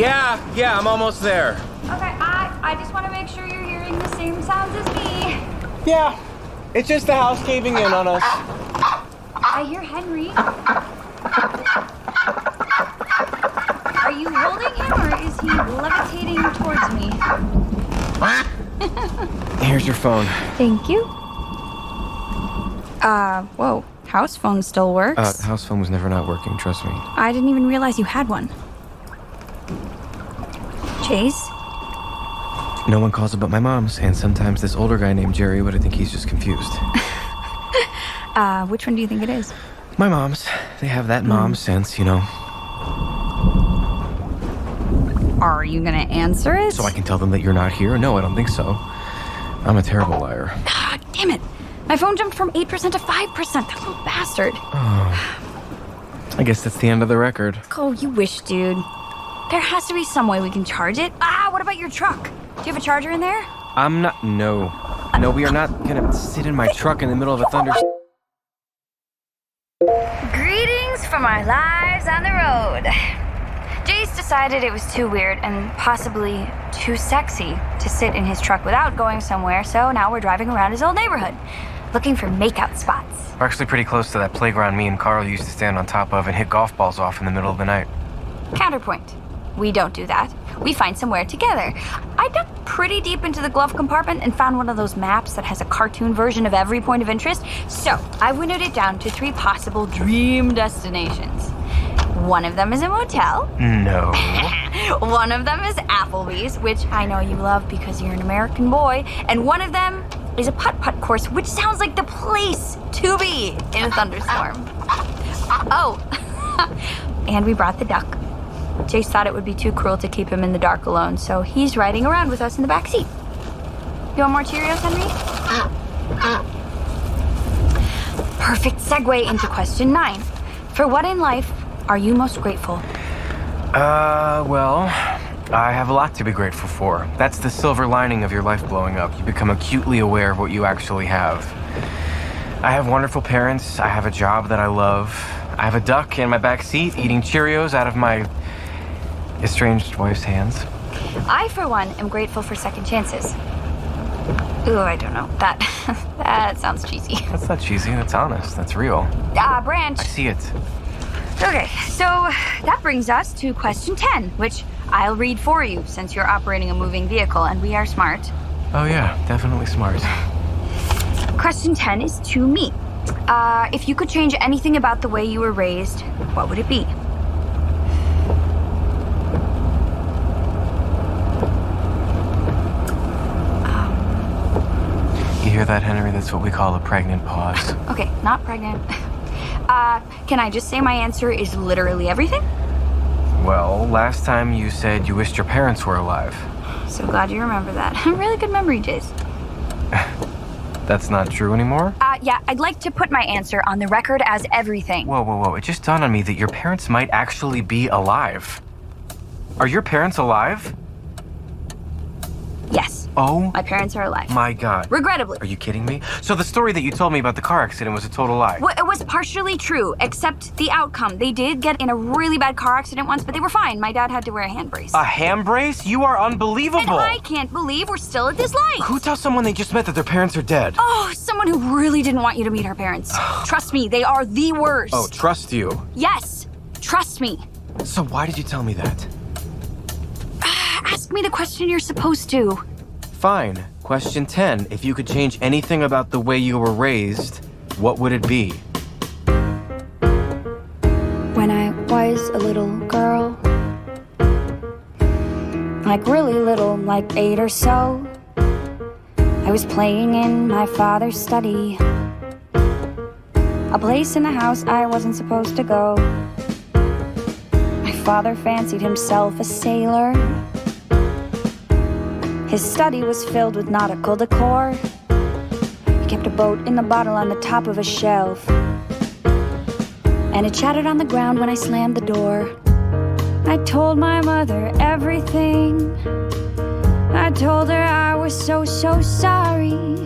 Yeah, I'm almost there. Okay, I just want to make sure you're hearing the same sounds as me. Yeah, it's just the house caving in on us. I hear Henry. Are you holding him or is he levitating towards me? Here's your phone. Thank you. Whoa. House phone still works. House phone was never not working, trust me. I didn't even realize you had one. Chase? No one calls about my mom's, and sometimes this older guy named Jerry, but I think he's just confused. Which one do you think it is? My mom's. They have that mom sense, you know. Are you gonna answer it? So I can tell them that you're not here? No, I don't think so. I'm a terrible liar. Ah, damn it. My phone jumped from 8% to 5%. That little bastard. I guess that's the end of the record. Oh, you wish, dude. There has to be some way we can charge it. What about your truck? Do you have a charger in there? No, we are not gonna sit in my truck in the middle of a thunderstorm. Greetings from our lives on the road. Jace decided it was too weird and possibly too sexy to sit in his truck without going somewhere, so now we're driving around his old neighborhood, looking for makeout spots. We're actually pretty close to that playground me and Carl used to stand on top of and hit golf balls off in the middle of the night. Counterpoint. We don't do that. We find somewhere together. I dug pretty deep into the glove compartment and found one of those maps that has a cartoon version of every point of interest. So I winnowed it down to 3 possible dream destinations. One of them is a motel. No. One of them is Applebee's, which I know you love because you're an American boy. And one of them is a putt-putt course, which sounds like the place to be in a thunderstorm. Oh, and we brought the duck. Jace thought it would be too cruel to keep him in the dark alone, so he's riding around with us in the back seat. You want more Cheerios, Henry? Perfect segue into question 9. For what in life are you most grateful? Well, I have a lot to be grateful for. That's the silver lining of your life blowing up. You become acutely aware of what you actually have. I have wonderful parents. I have a job that I love. I have a duck in my back seat eating Cheerios out of my estranged wife's hands. I, for one, am grateful for second chances. Ooh, I don't know. That sounds cheesy. That's not cheesy. That's honest. That's real. Branch. I see it. Okay, so that brings us to question 10, which I'll read for you since you're operating a moving vehicle and we are smart. Oh yeah, definitely smart. Question 10 is to me. If you could change anything about the way you were raised, what would it be? You hear that, Henry? That's what we call a pregnant pause. Okay, not pregnant. Can I just say my answer is literally everything? Well, last time you said you wished your parents were alive. So glad you remember that. Really good memory, Jace. That's not true anymore? Yeah, I'd like to put my answer on the record as everything. Whoa. It just dawned on me that your parents might actually be alive. Are your parents alive? Yes. Oh? My parents are alive. My God. Regrettably. Are you kidding me? So the story that you told me about the car accident was a total lie? Well, it was partially true, except the outcome. They did get in a really bad car accident once, but they were fine. My dad had to wear a hand brace. A hand brace? You are unbelievable. And I can't believe we're still at this light. Who tells someone they just met that their parents are dead? Oh, someone who really didn't want you to meet her parents. Trust me, they are the worst. Oh, trust you? Yes, trust me. So why did you tell me that? Ask me the question you're supposed to. Fine. Question 10. If you could change anything about the way you were raised, what would it be? When I was a little girl, like really little, like 8 or so, I was playing in my father's study, a place in the house I wasn't supposed to go. My father fancied himself a sailor. His study was filled with nautical decor. He kept a boat in the bottle on the top of a shelf, and it shattered on the ground when I slammed the door. I told my mother everything. I told her I was so sorry.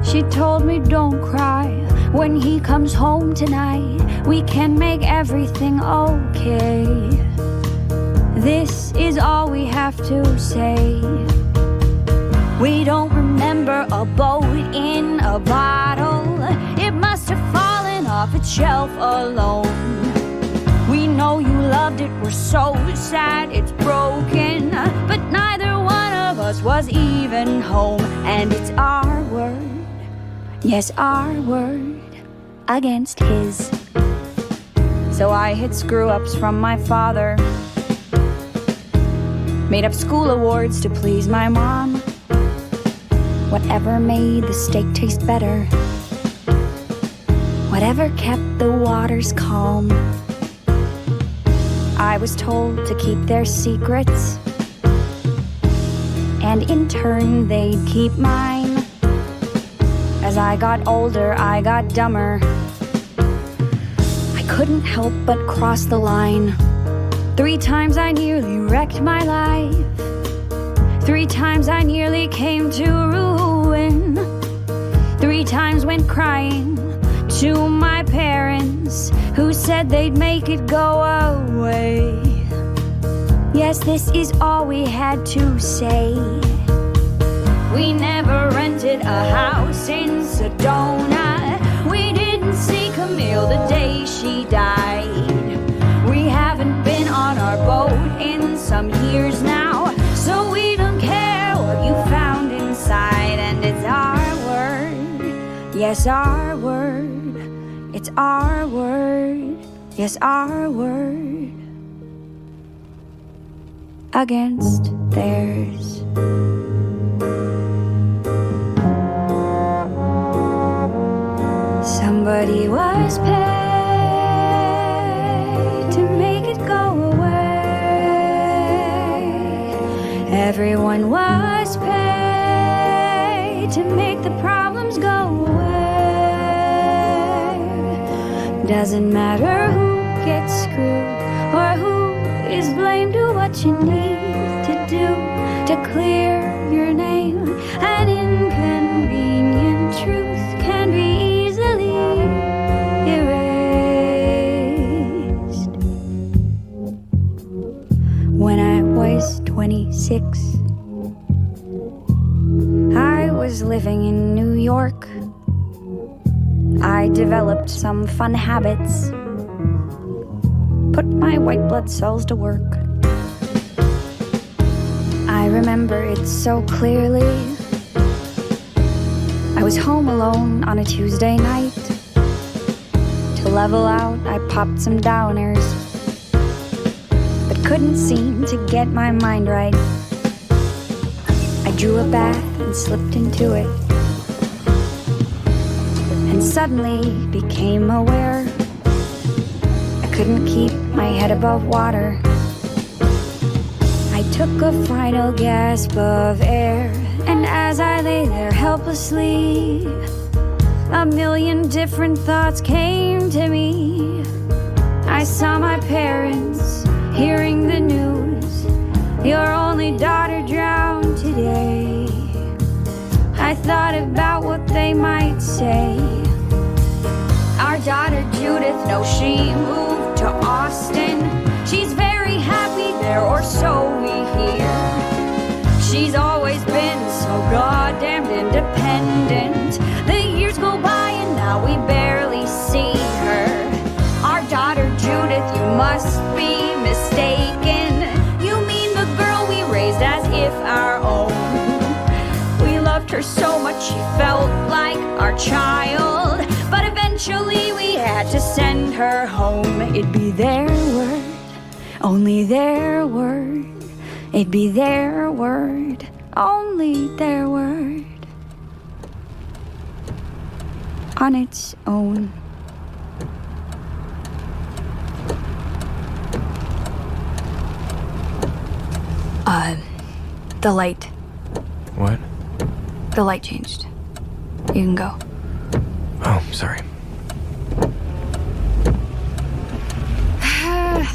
She told me don't cry. When he comes home tonight, we can make everything okay. This is all we have to say. We don't remember a boat in a bottle. It must have fallen off its shelf alone. We know you loved it, we're so sad it's broken, but neither one of us was even home. And it's our word, yes, our word against his. So I hid screw-ups from my father, made up school awards to please my mom. Whatever made the steak taste better, whatever kept the waters calm. I was told to keep their secrets, and in turn they'd keep mine. As I got older, I got dumber. I couldn't help but cross the line. 3 times I nearly wrecked my life. 3 times I nearly came to ruin. 3 times went crying to my parents, who said they'd make it go away. Yes, this is all we had to say. We never rented a house in Sedona. We didn't see Camille the day she died. We haven't been on our boat in some years now, so we don't care what you found inside. And it's our word, yes, our word. It's our word, yes, our word, against theirs. Somebody was paid to make it go away. Everyone was paid to make the problems go away. Doesn't matter who gets screwed or who is blamed. Do what you need to do to clear your name. An inconvenient truth can be easily erased. When I was 26, I was living in New York. I developed some fun habits, put my white blood cells to work. I remember it so clearly. I was home alone on a Tuesday night. To level out, I popped some downers, but couldn't seem to get my mind right. I drew a bath and slipped into it, and suddenly became aware I couldn't keep my head above water. I took a final gasp of air, and as I lay there helplessly, a million different thoughts came to me. I saw my parents hearing the news, your only daughter drowned today. I thought about what they might say. Our daughter Judith, no, she moved to Austin. She's very happy there, or so we hear. She's always been so goddamned independent. The years go by and now we barely see her. Our daughter Judith, you must be mistaken. You mean the girl we raised as if our own. We loved her so much she felt like our child, but eventually we had to send her home. It'd be their word, only their word. It'd be their word, only their word, on its own. The light. What? The light changed. You can go. Oh, sorry.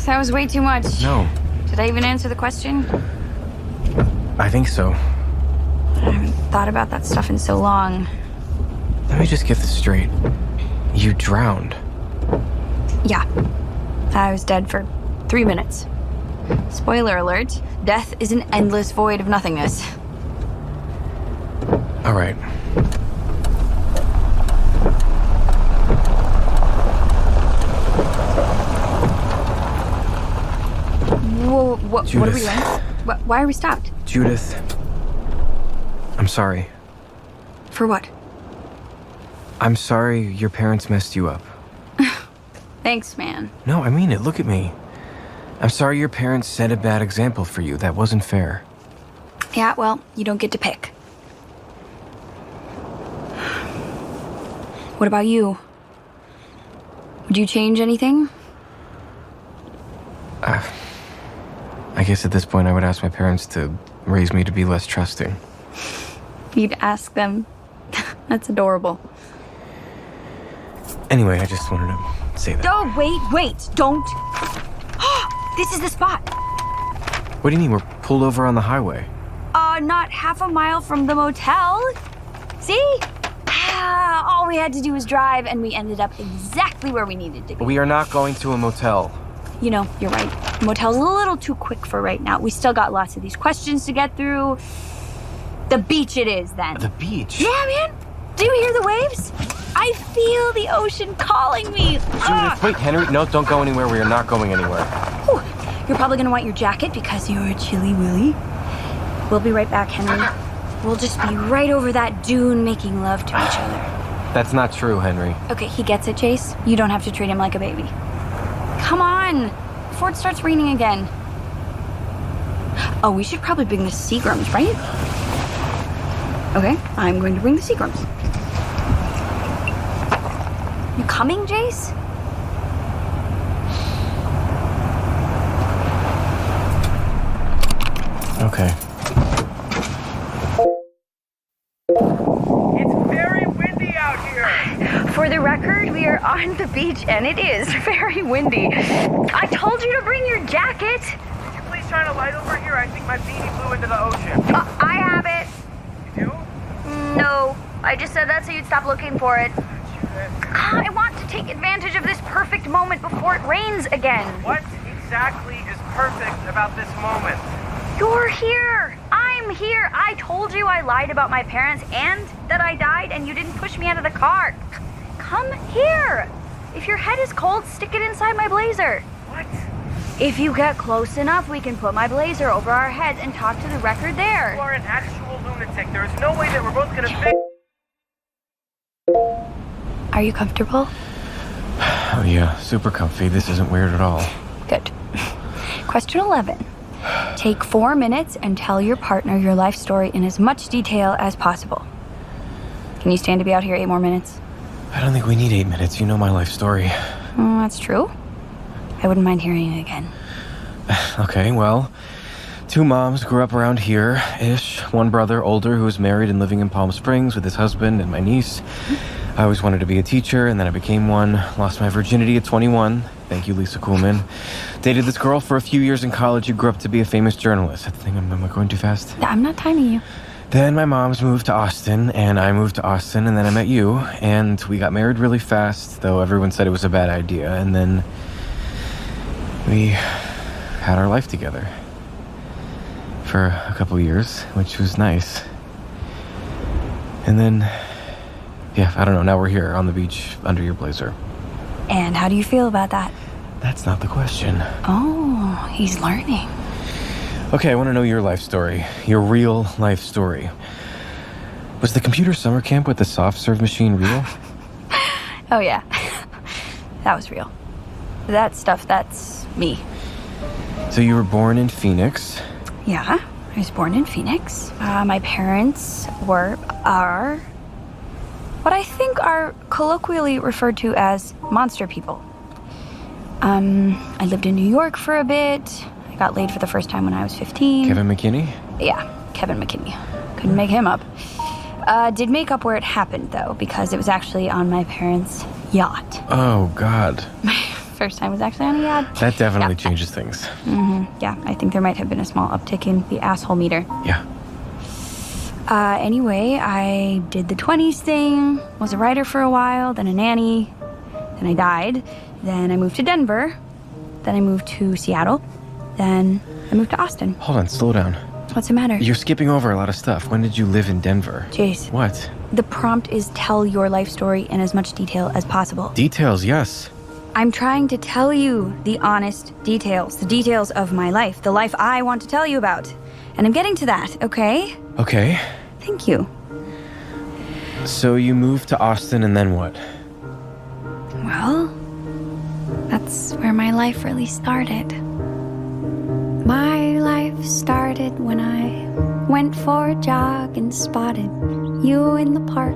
That was way too much. No. Did I even answer the question? I think so. I haven't thought about that stuff in so long. Let me just get this straight. You drowned. Yeah. I was dead for 3 minutes. Spoiler alert, death is an endless void of nothingness. All right. Whoa, what are we doing? Why are we stopped? Judith, I'm sorry. For what? I'm sorry your parents messed you up. Thanks, man. No, I mean it. Look at me. I'm sorry your parents set a bad example for you. That wasn't fair. Yeah, well, you don't get to pick. What about you? Would you change anything? I guess at this point I would ask my parents to raise me to be less trusting. You'd ask them. That's adorable. Anyway, I just wanted to say that. Oh, wait, don't. This is the spot. What do you mean? We're pulled over on the highway. Not half a mile from the motel. See? All we had to do was drive, and we ended up exactly where we needed to be. We are not going to a motel. You know, you're right. Motel's a little too quick for right now. We still got lots of these questions to get through. The beach it is, then. The beach? Yeah, man. Do you hear the waves? I feel the ocean calling me. Judith, wait, Henry. No, don't go anywhere. We are not going anywhere. Whew. You're probably gonna want your jacket because you're a chilly willy. We'll be right back, Henry. We'll just be right over that dune making love to each other. That's not true, Henry. Okay, he gets it, Chase. You don't have to treat him like a baby. Come on, before it starts raining again. Oh, we should probably bring the Seagrams, right? Okay, I'm going to bring the Seagrams. You coming, Jace? Okay. It's very windy out here. For the record, we are on the beach and it is very windy. I told you to bring your jacket. Could you please shine a light over here? I think my beanie flew into the ocean. I have it. You do? No, I just said that so you'd stop looking for it. I want to take advantage of this perfect moment before it rains again. What exactly is perfect about this moment? You're here. I'm here. I told you I lied about my parents and that I died and you didn't push me out of the car. Come here. If your head is cold, stick it inside my blazer. What? If you get close enough, we can put my blazer over our heads and talk to the record there. You are an actual lunatic. There is no way that we're both gonna fit. Are you comfortable? Oh, yeah, super comfy. This isn't weird at all. Good. Question 11. Take 4 minutes and tell your partner your life story in as much detail as possible. Can you stand to be out here 8 more minutes? I don't think we need 8 minutes. You know my life story. That's true. I wouldn't mind hearing it again. Okay, well, 2 moms grew up around here-ish. 1 brother, older, who was married and living in Palm Springs with his husband and my niece. I always wanted to be a teacher, and then I became one. Lost my virginity at 21. Thank you, Lisa Kuhlman. Dated this girl for a few years in college who grew up to be a famous journalist. I think I'm going too fast. I'm not timing you. Then my mom's moved to Austin, and I moved to Austin, and then I met you, and we got married really fast, though everyone said it was a bad idea, and then we had our life together for a couple years, which was nice. And then, yeah, I don't know, now we're here on the beach under your blazer. And how do you feel about that? That's not the question. Oh, he's learning. Okay, I want to know your life story. Your real life story. Was the computer summer camp with the soft serve machine real? Oh, yeah. That was real. That stuff, that's me. So you were born in Phoenix. Yeah, I was born in Phoenix. My parents are what I think are colloquially referred to as monster people. I lived in New York for a bit. I got laid for the first time when I was 15. Kevin McKinney? Yeah, Kevin McKinney. Couldn't make him up. Did make up where it happened, though, because it was actually on my parents' yacht. Oh, God. My first time was actually on a yacht. That definitely Yeah. changes things. Yeah, I think there might have been a small uptick in the asshole meter. Yeah. Anyway, I did the 20s thing, was a writer for a while, then a nanny, then I died, then I moved to Denver, then I moved to Seattle, then I moved to Austin. Hold on, slow down. What's the matter? You're skipping over a lot of stuff. When did you live in Denver? Jace, What? the prompt is tell your life story in as much detail as possible. Details, yes. I'm trying to tell you the honest details, the details of my life, the life I want to tell you about. And I'm getting to that, okay? Okay. Thank you. So you moved to Austin and then what? Well, that's where my life really started. My life started when I went for a jog and spotted you in the park,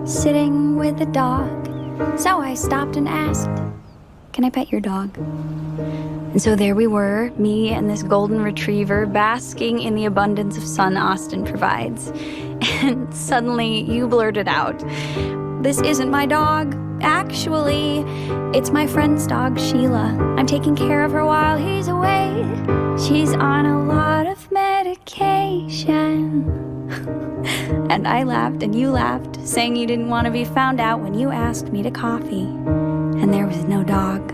sitting with a dog. So I stopped and asked, "Can I pet your dog?" And so there we were, me and this golden retriever basking in the abundance of sun Austin provides. And suddenly you blurted out, "This isn't my dog." Actually, it's my friend's dog, Sheila. I'm taking care of her while he's away. She's on a lot of medication. And I laughed and you laughed, saying you didn't want to be found out when you asked me to coffee. And there was no dog.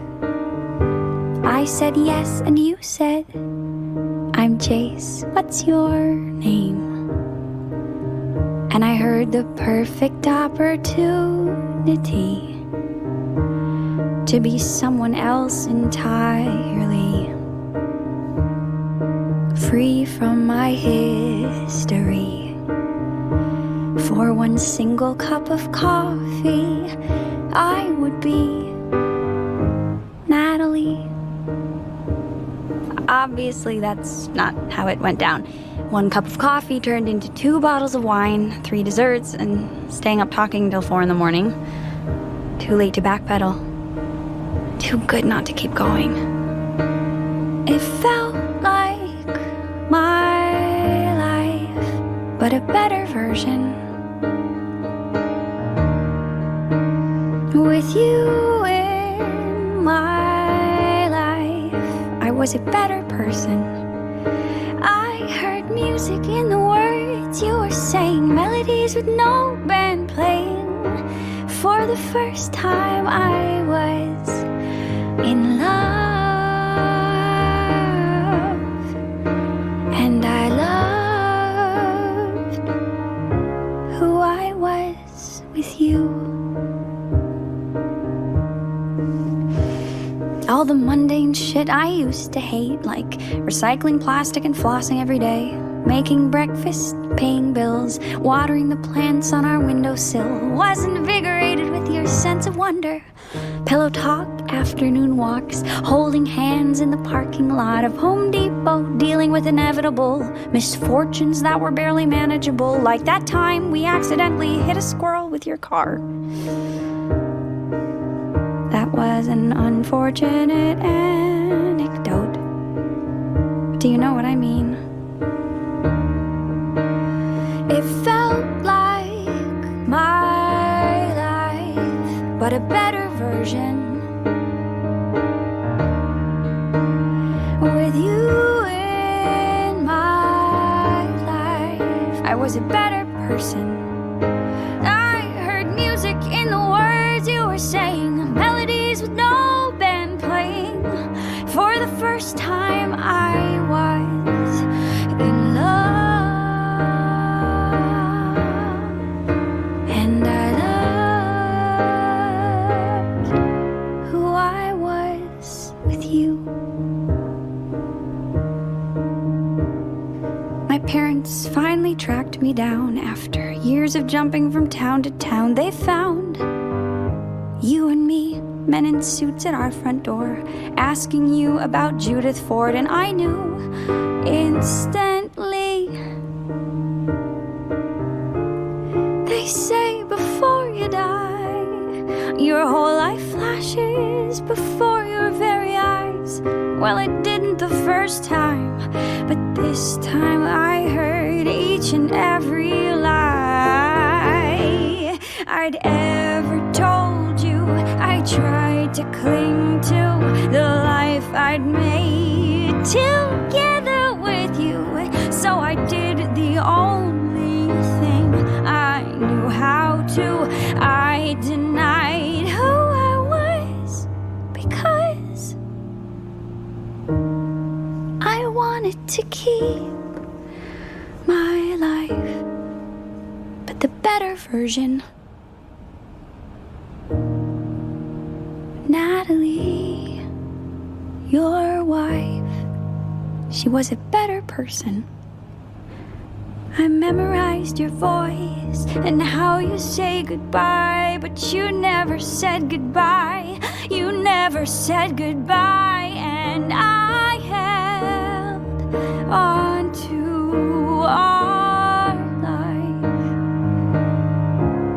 I said yes, and you said, I'm Jace, what's your name? And I heard the perfect opportunity to be someone else entirely, free from my history. For one single cup of coffee, I would be Natalie. Obviously, that's not how it went down. 1 cup of coffee turned into 2 bottles of wine, 3 desserts, and staying up talking till 4 in the morning. Too late to backpedal. Too good not to keep going. It felt like my life, but a better version. With you in my life, I was a better person. I heard music in the words you were saying, melodies with no band playing. For the first time I was in love, and I loved who I was with you. All the mundane shit I used to hate, like recycling plastic and flossing every day, making breakfast, paying bills, watering the plants on our windowsill, was invigorated with your sense of wonder. Pillow talk, afternoon walks, holding hands in the parking lot of Home Depot, dealing with inevitable misfortunes that were barely manageable, like that time we accidentally hit a squirrel with your car. That was an unfortunate anecdote. Do you know what I mean? It felt like my life, but a better version. With you in my life, I was a better person. I heard music in the words you were saying, melodies with no band playing. For the first time I was in love, and I loved who I was with you. My parents finally tracked me down after years of jumping from town to town. They found you and me, men in suits at our front door, asking you about Judith Ford, and I knew instantly. They say before you die, your whole life flashes before your very eyes. Well, it didn't the first time, but this time I heard each and every lie I'd ever told you. I tried to cling to the life I'd made together with you, so I did the only thing I knew how to. I denied who I was because I wanted to keep my life, but the better version. Natalie, your wife, she was a better person. I memorized your voice and how you say goodbye, but you never said goodbye. You never said goodbye, and I held on to our life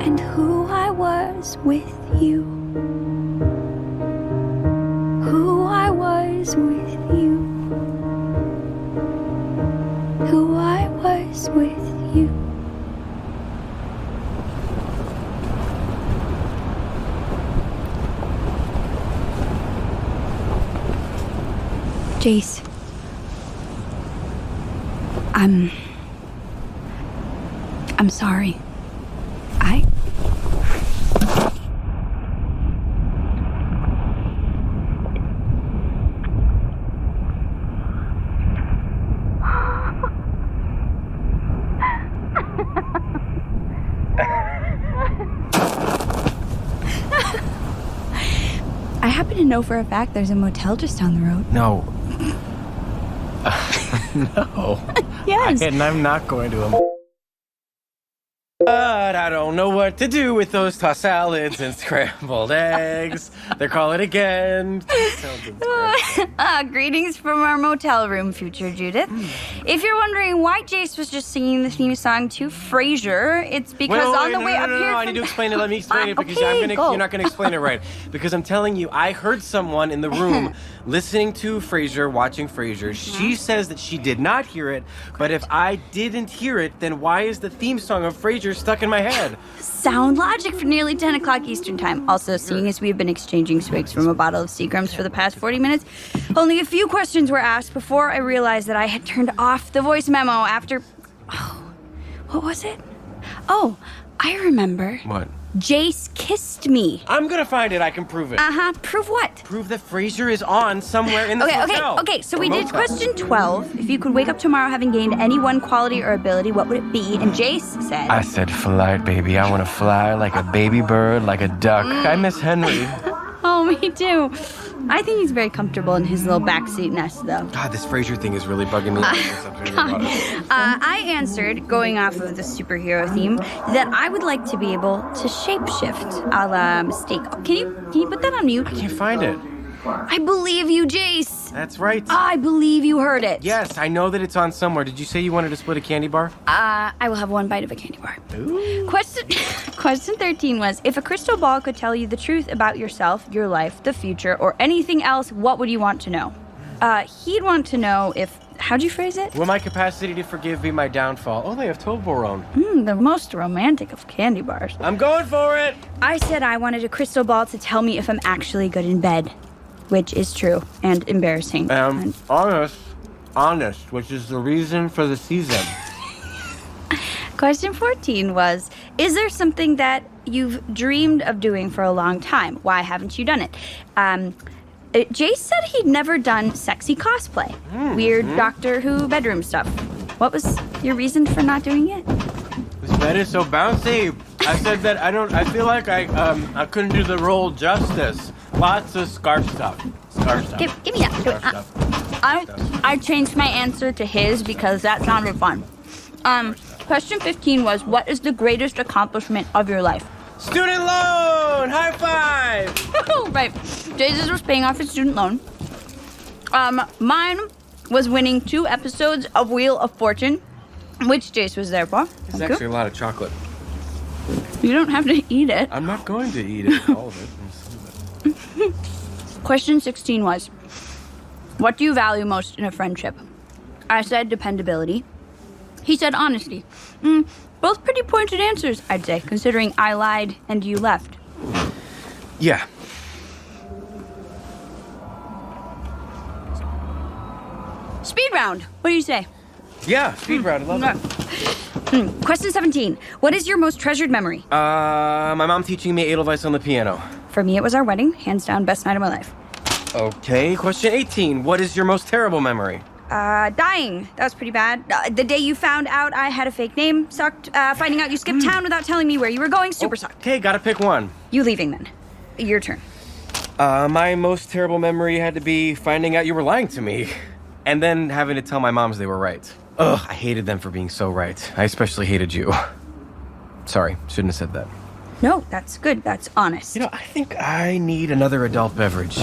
and who I was with you. Who I was with you. Who I was with you. Jace. I'm sorry. I happen to know for a fact there's a motel just down the road. No. No. Yes. And I'm not going to. But I don't know what to do with those tossed salads and scrambled eggs. They're calling again. Greetings from our motel room, future Judith. If you're wondering why Jace was just singing the theme song to Frasier, it's because on the way up here. No, I need to explain it. Let me explain it because okay, you're not going to explain it right. Because I'm telling you, I heard someone in the room listening to Frasier, watching Frasier. She says that she did not hear it, but if I didn't hear it, then why is the theme song of Frasier stuck in my head? Sound logic for nearly 10 o'clock Eastern time. Also, seeing as we've been exchanging swigs from a bottle of Seagrams for the past 40 minutes, only a few questions were asked before I realized that I had turned off the voice memo after... Oh, what was it? Oh, I remember. What? Jace kissed me. I'm gonna find it. I can prove it. Prove what? Prove that Frasier is on somewhere in the hotel. Okay, so we did question 12. If you could wake up tomorrow having gained any one quality or ability, what would it be? And Jace said... I said flight, baby. I want to fly like a baby bird, like a duck. I miss Henry. Oh, me too. I think he's very comfortable in his little backseat nest, though. God, this Frasier thing is really bugging me. I answered, going off of the superhero theme, that I would like to be able to shapeshift, a la Mistake. Can you put that on mute? I can't find it. I believe you, Jace. That's right. I believe you heard it. Yes, I know that it's on somewhere. Did you say you wanted to split a candy bar? I will have one bite of a candy bar. Ooh. Question 13 was, if a crystal ball could tell you the truth about yourself, your life, the future, or anything else, what would you want to know? He'd want to know if... How'd you phrase it? Will my capacity to forgive be my downfall? Oh, they have Toblerone. The most romantic of candy bars. I'm going for it. I said I wanted a crystal ball to tell me if I'm actually good in bed, which is true and embarrassing. Honest, which is the reason for the season. Question 14 was, is there something that you've dreamed of doing for a long time? Why haven't you done it? Jace said he'd never done sexy cosplay. Weird Doctor Who bedroom stuff. What was your reason for not doing it? This bed is so bouncy. I said that I feel like I couldn't do the role justice. Lots of scarf stuff. Give me that. I changed my answer to his because that sounded fun. Question 15 was, what is the greatest accomplishment of your life? Student loan! High five! Right. Jace's was paying off his student loan. Mine was winning 2 episodes of Wheel of Fortune, which Jace was there for. It's actually a lot of chocolate. You don't have to eat it. I'm not going to eat it, all of it. Question 16 was, what do you value most in a friendship? I said dependability. He said honesty. Both pretty pointed answers, I'd say, considering I lied and you left. Yeah. Speed round. What do you say? Yeah, speed round. I love it. Question 17. What is your most treasured memory? My mom teaching me Edelweiss on the piano. For me, it was our wedding. Hands down, best night of my life. Okay, question 18. What is your most terrible memory? Dying. That was pretty bad. The day you found out I had a fake name sucked. Finding out you skipped town without telling me where you were going super sucked. Okay, gotta pick one. You leaving then. Your turn. My most terrible memory had to be finding out you were lying to me. And then having to tell my moms they were right. Ugh, I hated them for being so right. I especially hated you. Sorry, shouldn't have said that. No, that's good. That's honest. You know, I think I need another adult beverage.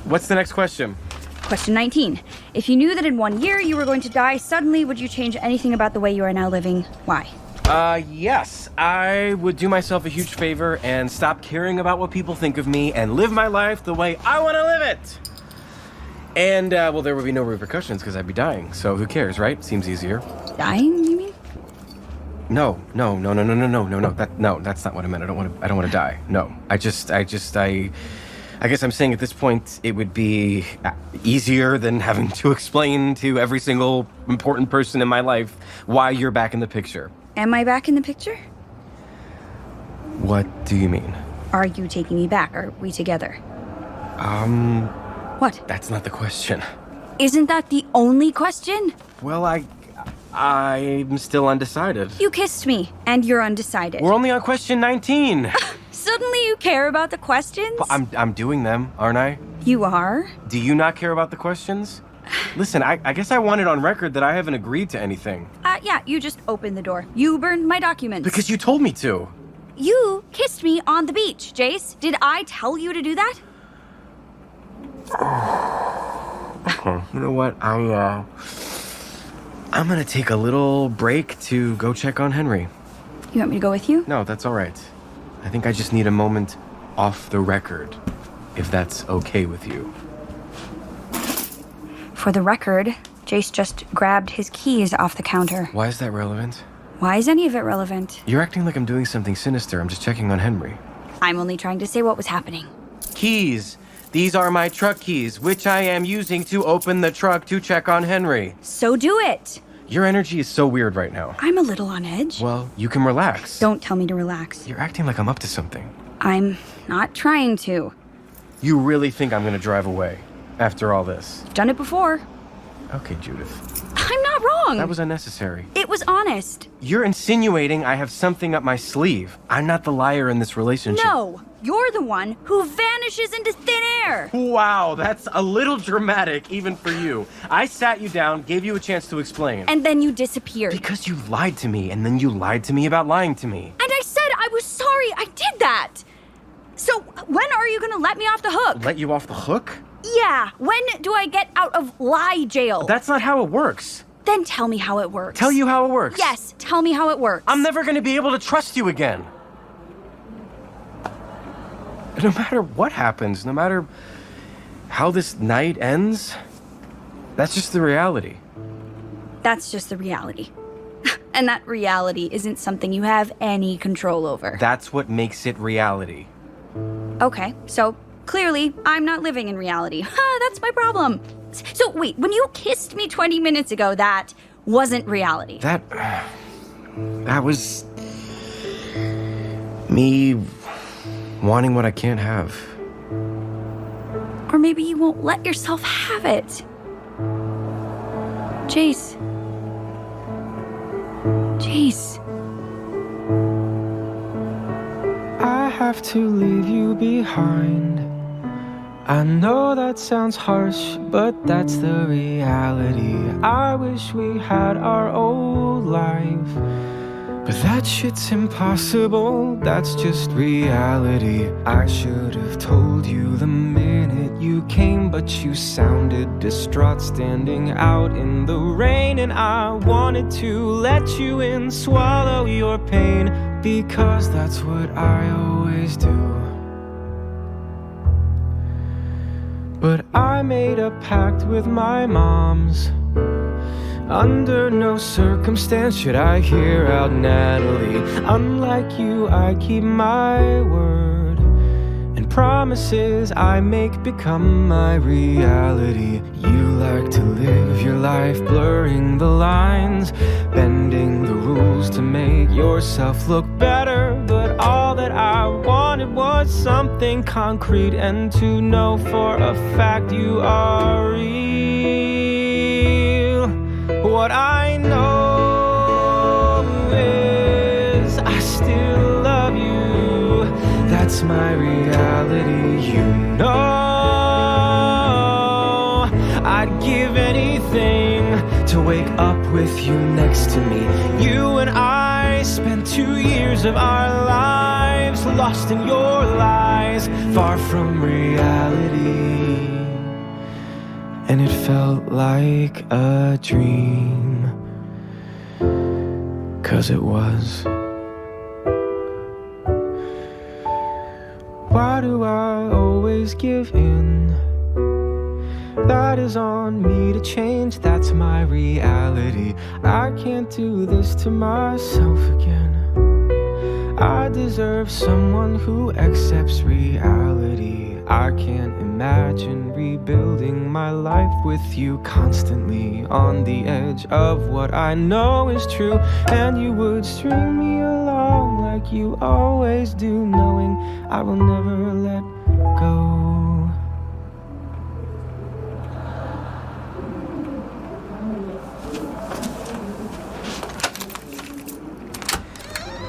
What's the next question? Question 19. If you knew that in 1 year you were going to die suddenly, would you change anything about the way you are now living? Why? Yes. I would do myself a huge favor and stop caring about what people think of me and live my life the way I want to live it. And, well, there would be no repercussions because I'd be dying. So who cares, right? Seems easier. Dying, you mean? No. That's not what I meant. I don't want to die. No. I guess I'm saying at this point it would be easier than having to explain to every single important person in my life why you're back in the picture. Am I back in the picture? What do you mean? Are you taking me back? Are we together? What? That's not the question. Isn't that the only question? Well, I'm still undecided. You kissed me, and you're undecided. We're only on question 19. Suddenly you care about the questions? But I'm doing them, aren't I? You are? Do you not care about the questions? Listen, I guess I want it on record that I haven't agreed to anything. Yeah, you just opened the door. You burned my documents. Because you told me to. You kissed me on the beach, Jace. Did I tell you to do that? Okay, you know what? I'm gonna take a little break to go check on Henry. You want me to go with you? No, that's all right. I think I just need a moment off the record, if that's okay with you. For the record, Jace just grabbed his keys off the counter. Why is that relevant? Why is any of it relevant? You're acting like I'm doing something sinister. I'm just checking on Henry. I'm only trying to say what was happening. Keys. These are my truck keys, which I am using to open the truck to check on Henry. So do it. Your energy is so weird right now. I'm a little on edge. Well, you can relax. Don't tell me to relax. You're acting like I'm up to something. I'm not trying to. You really think I'm gonna drive away after all this? I've done it before. Okay, Judith. I'm not wrong. That was unnecessary. It was honest. You're insinuating I have something up my sleeve. I'm not the liar in this relationship. No, you're the one who vanishes into thin air. Wow, that's a little dramatic, even for you. I sat you down, gave you a chance to explain. And then you disappeared. Because you lied to me, and then you lied to me about lying to me. And I said I was sorry I did that. So when are you gonna let me off the hook? Let you off the hook? Yeah, when do I get out of lie jail? That's not how it works. Then tell me how it works. Tell you how it works? Yes, tell me how it works. I'm never gonna be able to trust you again. No matter what happens, no matter how this night ends, that's just the reality. That's just the reality. And that reality isn't something you have any control over. That's what makes it reality. Okay, so clearly I'm not living in reality. That's my problem. So wait, when you kissed me 20 minutes ago, that wasn't reality. That was me wanting what I can't have. Or maybe you won't let yourself have it. Jace. Jace. I have to leave you behind. I know that sounds harsh, but that's the reality. I wish we had our old life, but that shit's impossible, that's just reality. I should have told you the minute you came, but you sounded distraught standing out in the rain. And I wanted to let you in, swallow your pain, because that's what I always do. But I made a pact with my moms. Under no circumstance should I hear out Natalie. Unlike you, I keep my word, and promises I make become my reality. You like to live your life blurring the lines, bending the rules to make yourself look better. But all that I wanted was something concrete, and to know for a fact you are real. What I know is I still love you. That's my reality, you know. I'd give anything to wake up with you next to me. You and I spent 2 years of our lives lost in your lies, far from reality. And it felt like a dream, 'cause it was. Why do I always give in? That is on me to change, that's my reality. I can't do this to myself again. I deserve someone who accepts reality I can't imagine rebuilding my life with you, constantly on the edge of what I know is true. And you would string me along like you always do, knowing I will never let go.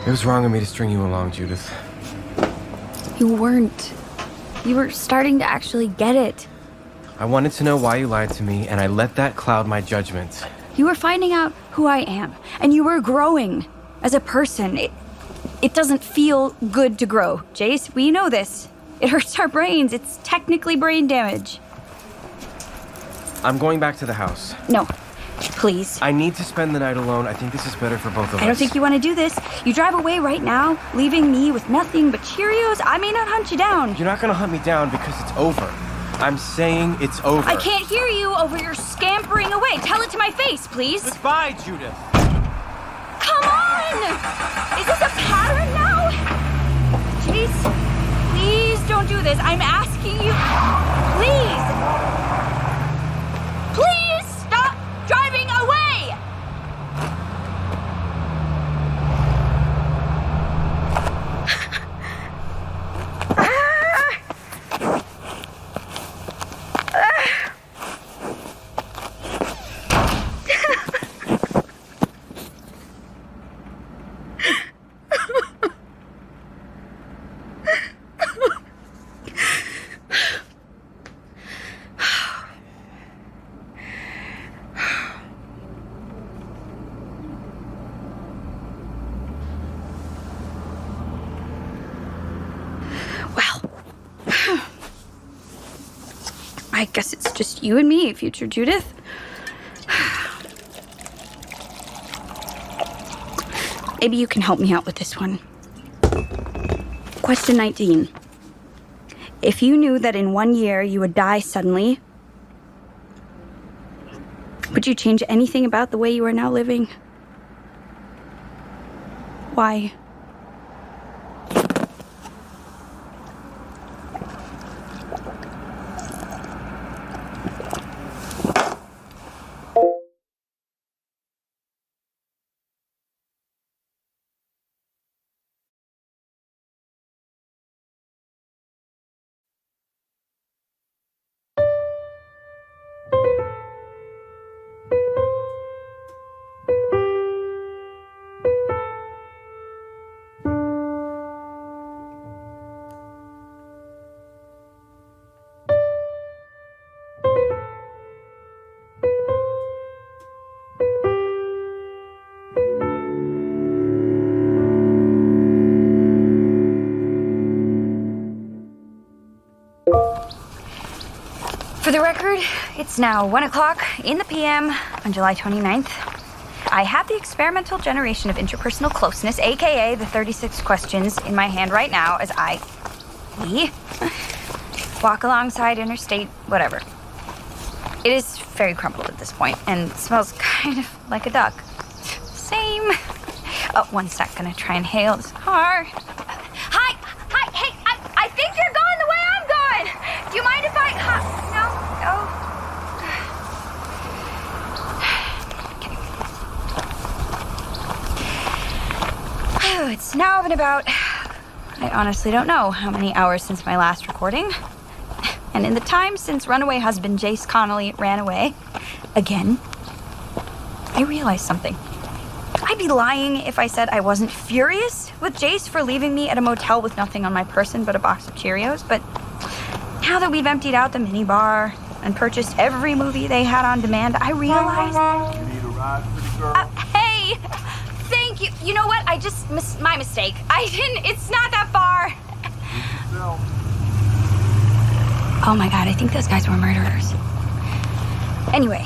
It was wrong of me to string you along, Judith. You weren't. You were starting to actually get it. I wanted to know why you lied to me, and I let that cloud my judgment. You were finding out who I am, and you were growing as a person. It doesn't feel good to grow, Jace. We know this. It hurts our brains. It's technically brain damage. I'm going back to the house. No, please. I need to spend the night alone. I think this is better for both of us. I don't think you want to do this. You drive away right now, leaving me with nothing but Cheerios. I may not hunt you down. You're not going to hunt me down because it's over. I'm saying it's over. I can't hear you over your scampering away. Tell it to my face, please. Goodbye, Judith. Come on! Is this a pattern now? Jace, please don't do this. I'm asking you. Please. Please stop driving away! I guess it's just you and me, future Judith. Maybe you can help me out with this one. Question 19. If you knew that in 1 year you would die suddenly, would you change anything about the way you are now living? Why? For the record, it's now 1 o'clock in the PM on July 29th. I have the experimental generation of interpersonal closeness, aka the 36 questions, in my hand right now as I walk alongside interstate whatever. It is very crumpled at this point and smells kind of like a duck. Same. Oh, one sec, gonna try and hail this car. Hi, hey, I think you're going the way I'm going. Do you mind if I, no? Okay. It's now been about, I honestly don't know how many hours since my last recording. And in the time since runaway husband Jace Connolly ran away, again, I realized something. I'd be lying if I said I wasn't furious with Jace for leaving me at a motel with nothing on my person but a box of Cheerios, but now that we've emptied out the minibar and purchased every movie they had on demand, I realized... You need a ride, pretty girl? Hey! Thank you. You know what? I just... my mistake. It's not that far. Oh my god, I think those guys were murderers. Anyway,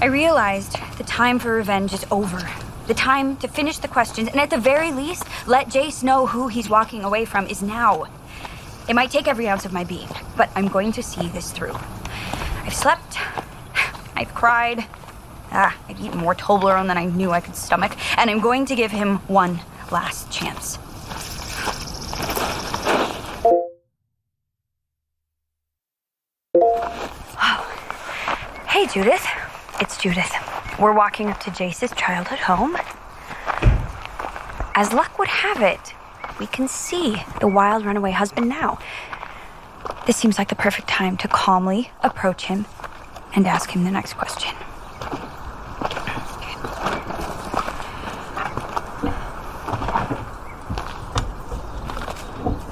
I realized the time for revenge is over. The time to finish the questions, and at the very least, let Jace know who he's walking away from is now. It might take every ounce of my being, but I'm going to see this through. I've slept, I've cried, I've eaten more Toblerone than I knew I could stomach, and I'm going to give him one last chance. Judith. It's Judith. We're walking up to Jace's childhood home. As luck would have it, we can see the wild runaway husband now. This seems like the perfect time to calmly approach him and ask him the next question.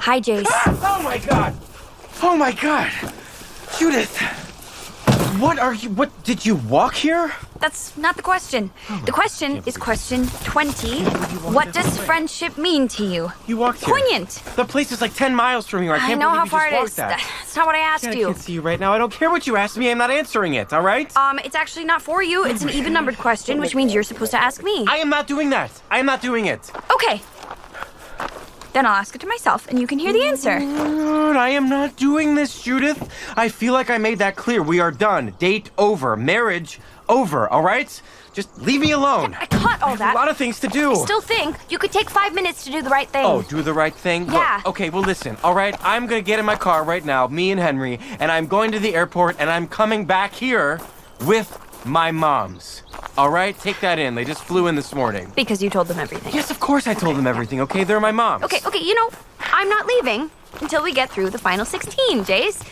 Hi, Jace. Oh my god! Oh my god! Judith! What, did you walk here? That's not the question. The question is question 20. What does friendship mean to you? You walked here. Poignant. The place is like 10 miles from here. I can't know believe how you far just it walked is. that. That's not what I asked I you. can't see you right now. I don't care what you asked me. I'm not answering it, all right? It's actually not for you. It's an even-numbered question, which means you're supposed to ask me. I am not doing that. I am not doing it. Okay. Then I'll ask it to myself, and you can hear the answer. Dude, I am not doing this, Judith. I feel like I made that clear. We are done. Date over. Marriage over, all right? Just leave me alone. I caught all I have that. a lot of things to do. I still think you could take 5 minutes to do the right thing. Oh, do the right thing? Yeah. Look, okay, well, listen, all right? I'm gonna get in my car right now, me and Henry, and I'm going to the airport, and I'm coming back here with my moms. All right? Take that in. They just flew in this morning. Because you told them everything. Yes, of course I told them everything, okay? They're my moms. Okay, you know, I'm not leaving until we get through the final 16, Jace.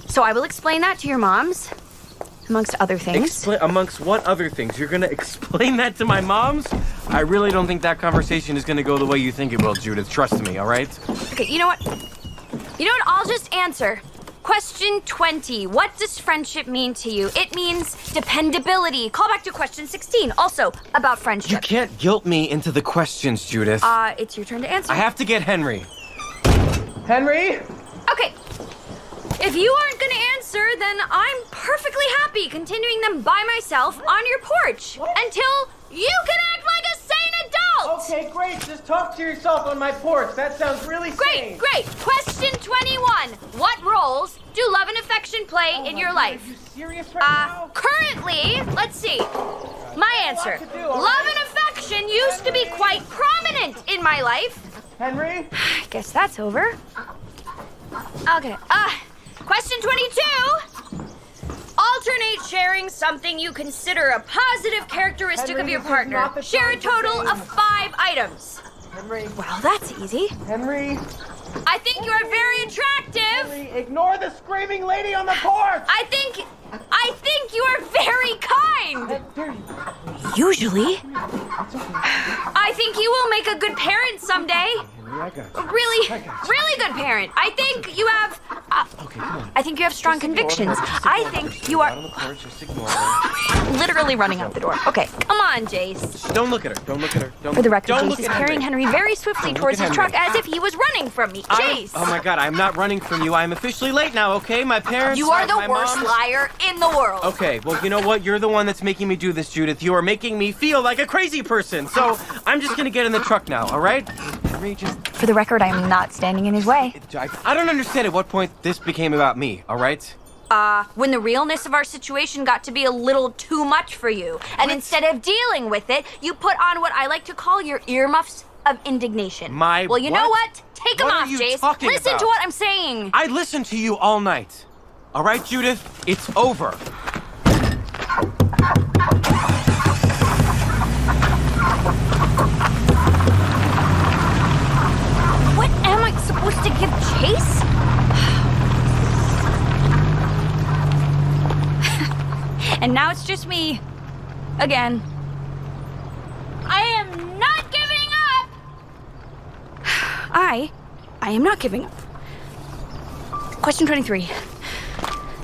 So I will explain that to your moms, amongst other things. Amongst what other things? You're gonna explain that to my moms? I really don't think that conversation is gonna go the way you think it will, Judith. Trust me, all right? Okay, you know what? I'll just answer. Question 20. What does friendship mean to you? It means dependability. Call back to question 16, also about friendship. You can't guilt me into the questions, Judith. It's your turn to answer. I have to get Henry. Henry? Okay. If you aren't gonna answer, then I'm perfectly happy continuing them by myself on your porch until you can act like a sane adult. Okay, great. Just talk to yourself on my porch. That sounds really sane. Great. Question 21. What roles do love and affection play in your life? Are you serious right now? Currently, let's see. My answer. Love and affection used to be quite prominent in my life. Henry? I guess that's over. Okay. Question 22. Alternate sharing something you consider a positive characteristic Henry, of your this is partner. not the Share a time to total say- of 5 items. Henry? Well, that's easy. Henry? I think you are very attractive. Henry, ignore the screaming lady on the porch! I think you are very kind. Usually. I think you will make a good parent someday. I got you. Really good parent. I think you have. Okay, come on. I think you have strong convictions. I think you are. Out on the porch, just ignore her. Literally running out the door. Okay, come on, Jace. Don't look at her. Don't look at her. For the record, Don't Jace look is at carrying Henry very swiftly Don't towards look his at truck Henry. as if he was running from me. Jace! Oh my god, I'm not running from you. I'm officially late now, okay? My parents. You are my the worst mom's- liar in the world. Okay, well, you know what? You're the one that's making me do this, Judith. You are making me feel like a crazy person. So I'm just gonna get in the truck now, all right? Henry, just. For the record, I am not standing in his way. I don't understand at what point this became about me, all right? When the realness of our situation got to be a little too much for you. And instead of dealing with it, you put on what I like to call your earmuffs of indignation. My Well, you know what? what? Take them What are off, you Jace. talking Listen about? to what I'm saying. I listened to you all night. All right, Judith? It's over. What am I supposed to give chase? And now it's just me. Again. I am not giving up! I am not giving up. Question 23.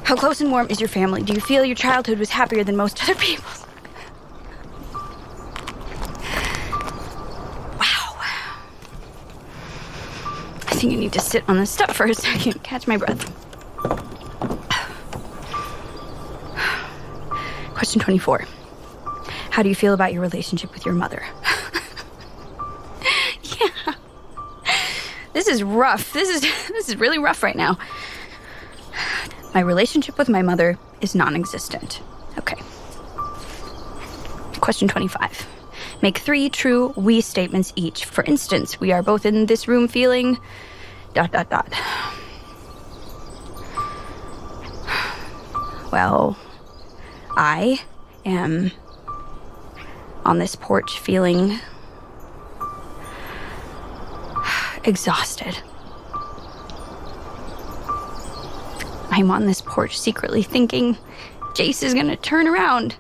How close and warm is your family? Do you feel your childhood was happier than most other people's? Wow. I think you need to sit on this stuff for a second. Catch my breath. Question 24. How do you feel about your relationship with your mother? Yeah. This is rough. This is really rough right now. My relationship with my mother is non-existent. Okay. Question 25. Make 3 true we statements each. For instance, we are both in this room feeling... ... Well, I am on this porch feeling exhausted. I'm on this porch secretly thinking Jace is gonna turn around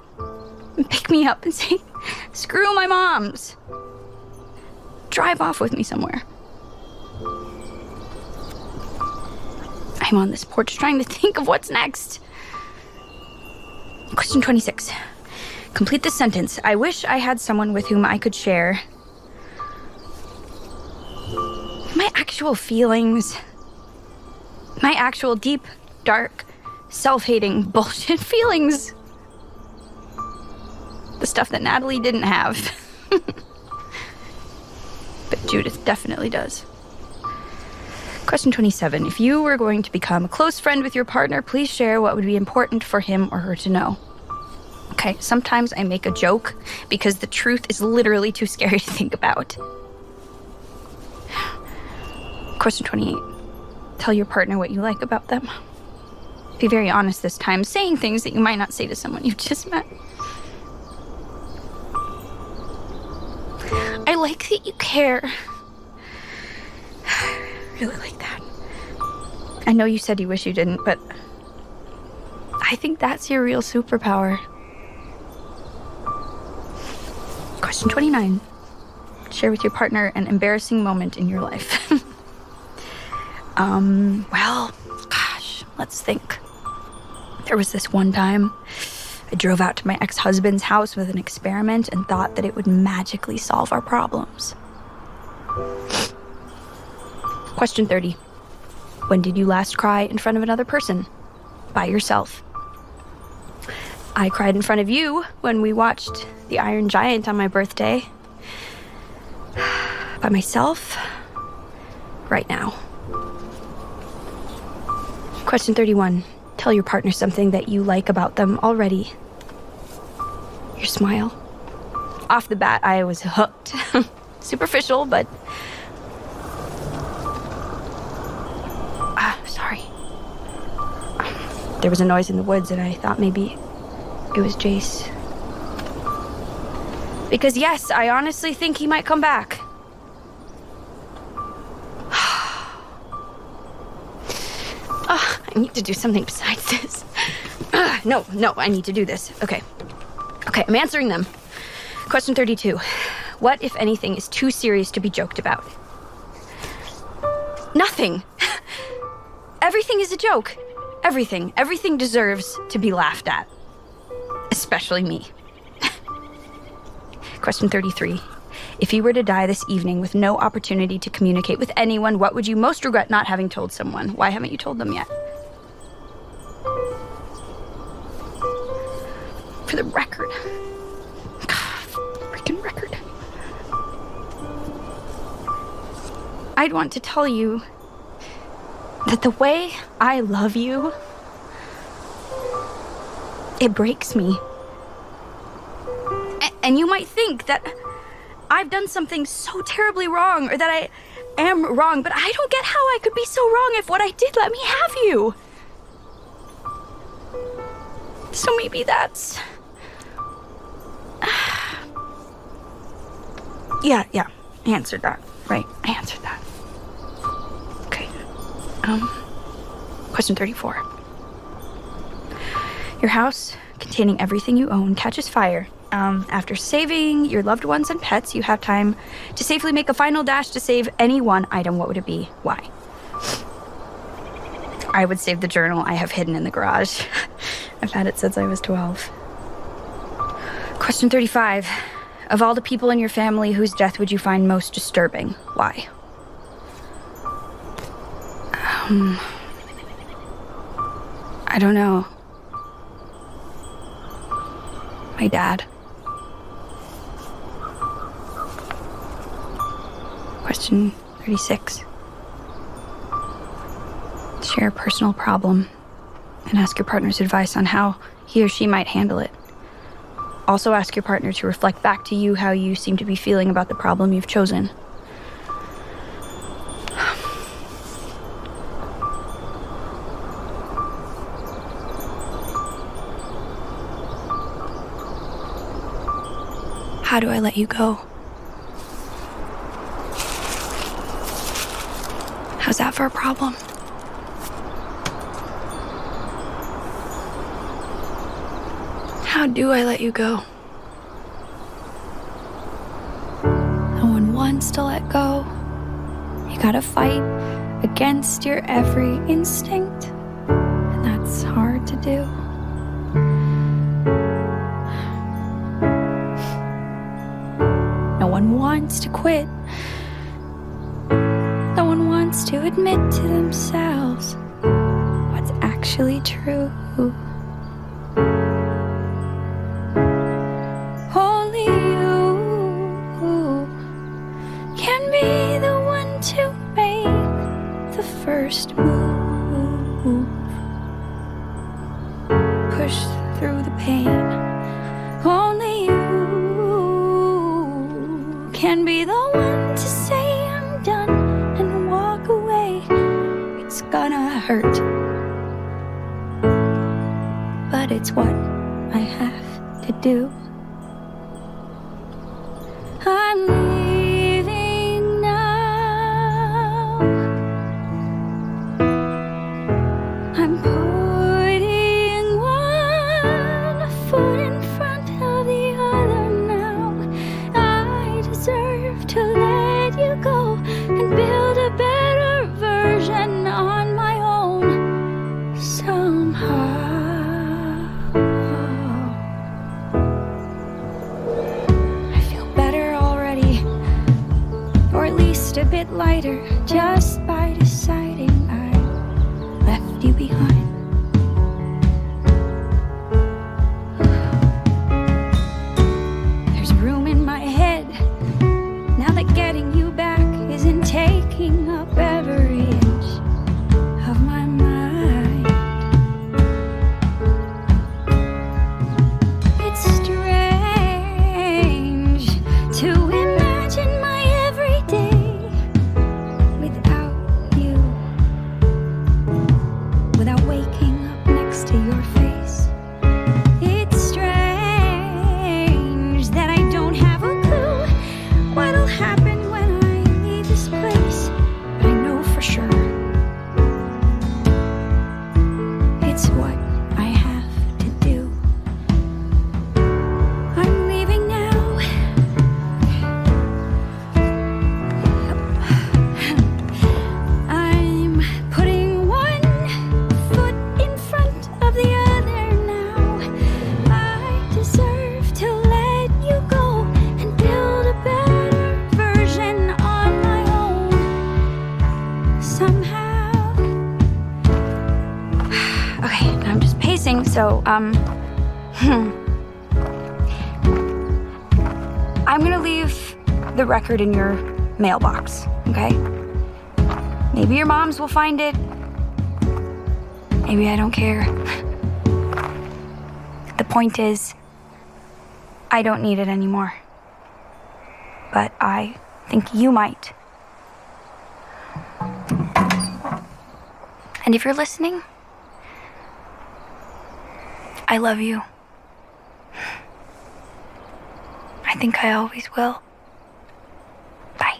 and pick me up and say, "Screw my moms. Drive off with me somewhere." I'm on this porch trying to think of what's next. Question 26. Complete this sentence. I wish I had someone with whom I could share my actual feelings, my actual deep, dark, self-hating bullshit feelings. The stuff that Natalie didn't have. But Judith definitely does. Question 27. If you were going to become a close friend with your partner, please share what would be important for him or her to know. Okay, sometimes I make a joke because the truth is literally too scary to think about. Question 28. Tell your partner what you like about them. Be very honest this time, saying things that you might not say to someone you've just met. I like that you care. Really like that. I know you said you wish you didn't, but I think that's your real superpower. Question 29. Share with your partner an embarrassing moment in your life. Well, gosh, let's think. There was this one time I drove out to my ex-husband's house with an experiment and thought that it would magically solve our problems. Question 30. When did you last cry in front of another person? By yourself. I cried in front of you when we watched The Iron Giant on my birthday. By myself, right now. Question 31. Tell your partner something that you like about them already. Your smile. Off the bat, I was hooked. Superficial, but... sorry. There was a noise in the woods and I thought maybe it was Jace. Because yes, I honestly think he might come back. I need to do something besides this. No, I need to do this. Okay, I'm answering them. Question 32. What, if anything, is too serious to be joked about? Nothing. Everything is a joke. Everything. Everything deserves to be laughed at. Especially me. Question 33. If you were to die this evening with no opportunity to communicate with anyone, what would you most regret not having told someone? Why haven't you told them yet? For the record. Freaking record. I'd want to tell you that the way I love you, it breaks me. And you might think that I've done something so terribly wrong, or that I am wrong, but I don't get how I could be so wrong if what I did let me have you. So maybe that's... Yeah, I answered that. Right, I answered that. Okay. Question 34. Your house, containing everything you own, catches fire. After saving your loved ones and pets, you have time to safely make a final dash to save any one item. What would it be? Why? I would save the journal I have hidden in the garage. I've had it since I was 12. Question 35. Of all the people in your family, whose death would you find most disturbing? Why? I don't know. My dad. Question 36. Share a personal problem and ask your partner's advice on how he or she might handle it. Also ask your partner to reflect back to you how you seem to be feeling about the problem you've chosen. How do I let you go? How's that for a problem? How do I let you go? No one wants to let go. You gotta fight against your every instinct, and that's hard to do. No one wants to quit. No one wants to admit to themselves what's actually true. Only you can be the one to make the first move. Push through the pain. Only you can be the one to say I'm done and walk away. It's gonna hurt, but it's what I have to do. I'm leaving now. I'm putting one foot in front of the other now. I deserve to let you go and build a better version on my own somehow. I feel better already, or at least a bit lighter, just by deciding I left you behind. There's room in my head now that getting you back isn't taking up every inch of my mind. It's strange to imagine my everyday without you, without waking up next to your face. It's strange that I don't have a clue what'll happen when I leave this place, but I know for sure it's what I have to do. I'm leaving now. I'm putting one foot in front of the other now. I deserve to let you go and build a better version on my own somehow. Okay, I'm just pacing, so I'm gonna leave the record in your mailbox, okay? Maybe your mom's will find it. Maybe I don't care. The point is, I don't need it anymore. But I think you might. And if you're listening, I love you. I think I always will. Bye.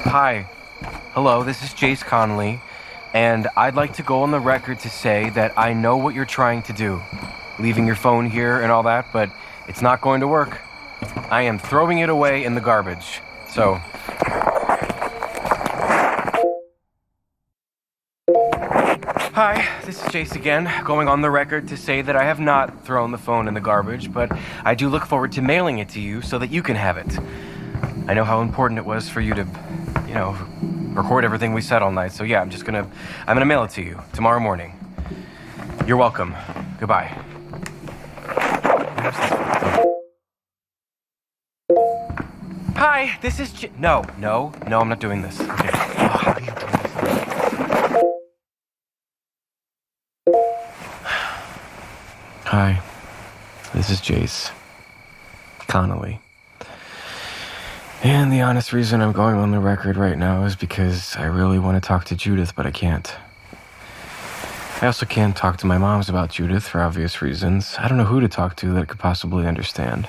Hi. Hello, this is Jace Connolly, and I'd like to go on the record to say that I know what you're trying to do. Leaving your phone here and all that, but it's not going to work. I am throwing it away in the garbage. So... Hi, this is Jace again, going on the record to say that I have not thrown the phone in the garbage, but I do look forward to mailing it to you so that you can have it. I know how important it was for you to, record everything we said all night. So yeah, I'm gonna mail it to you tomorrow morning. You're welcome. Goodbye. Hi, this is No, I'm not doing this. Okay. Oh, how do you do this? Hi, this is Jace Connolly. And the honest reason I'm going on the record right now is because I really want to talk to Judith, but I can't. I also can't talk to my moms about Judith for obvious reasons. I don't know who to talk to that could possibly understand.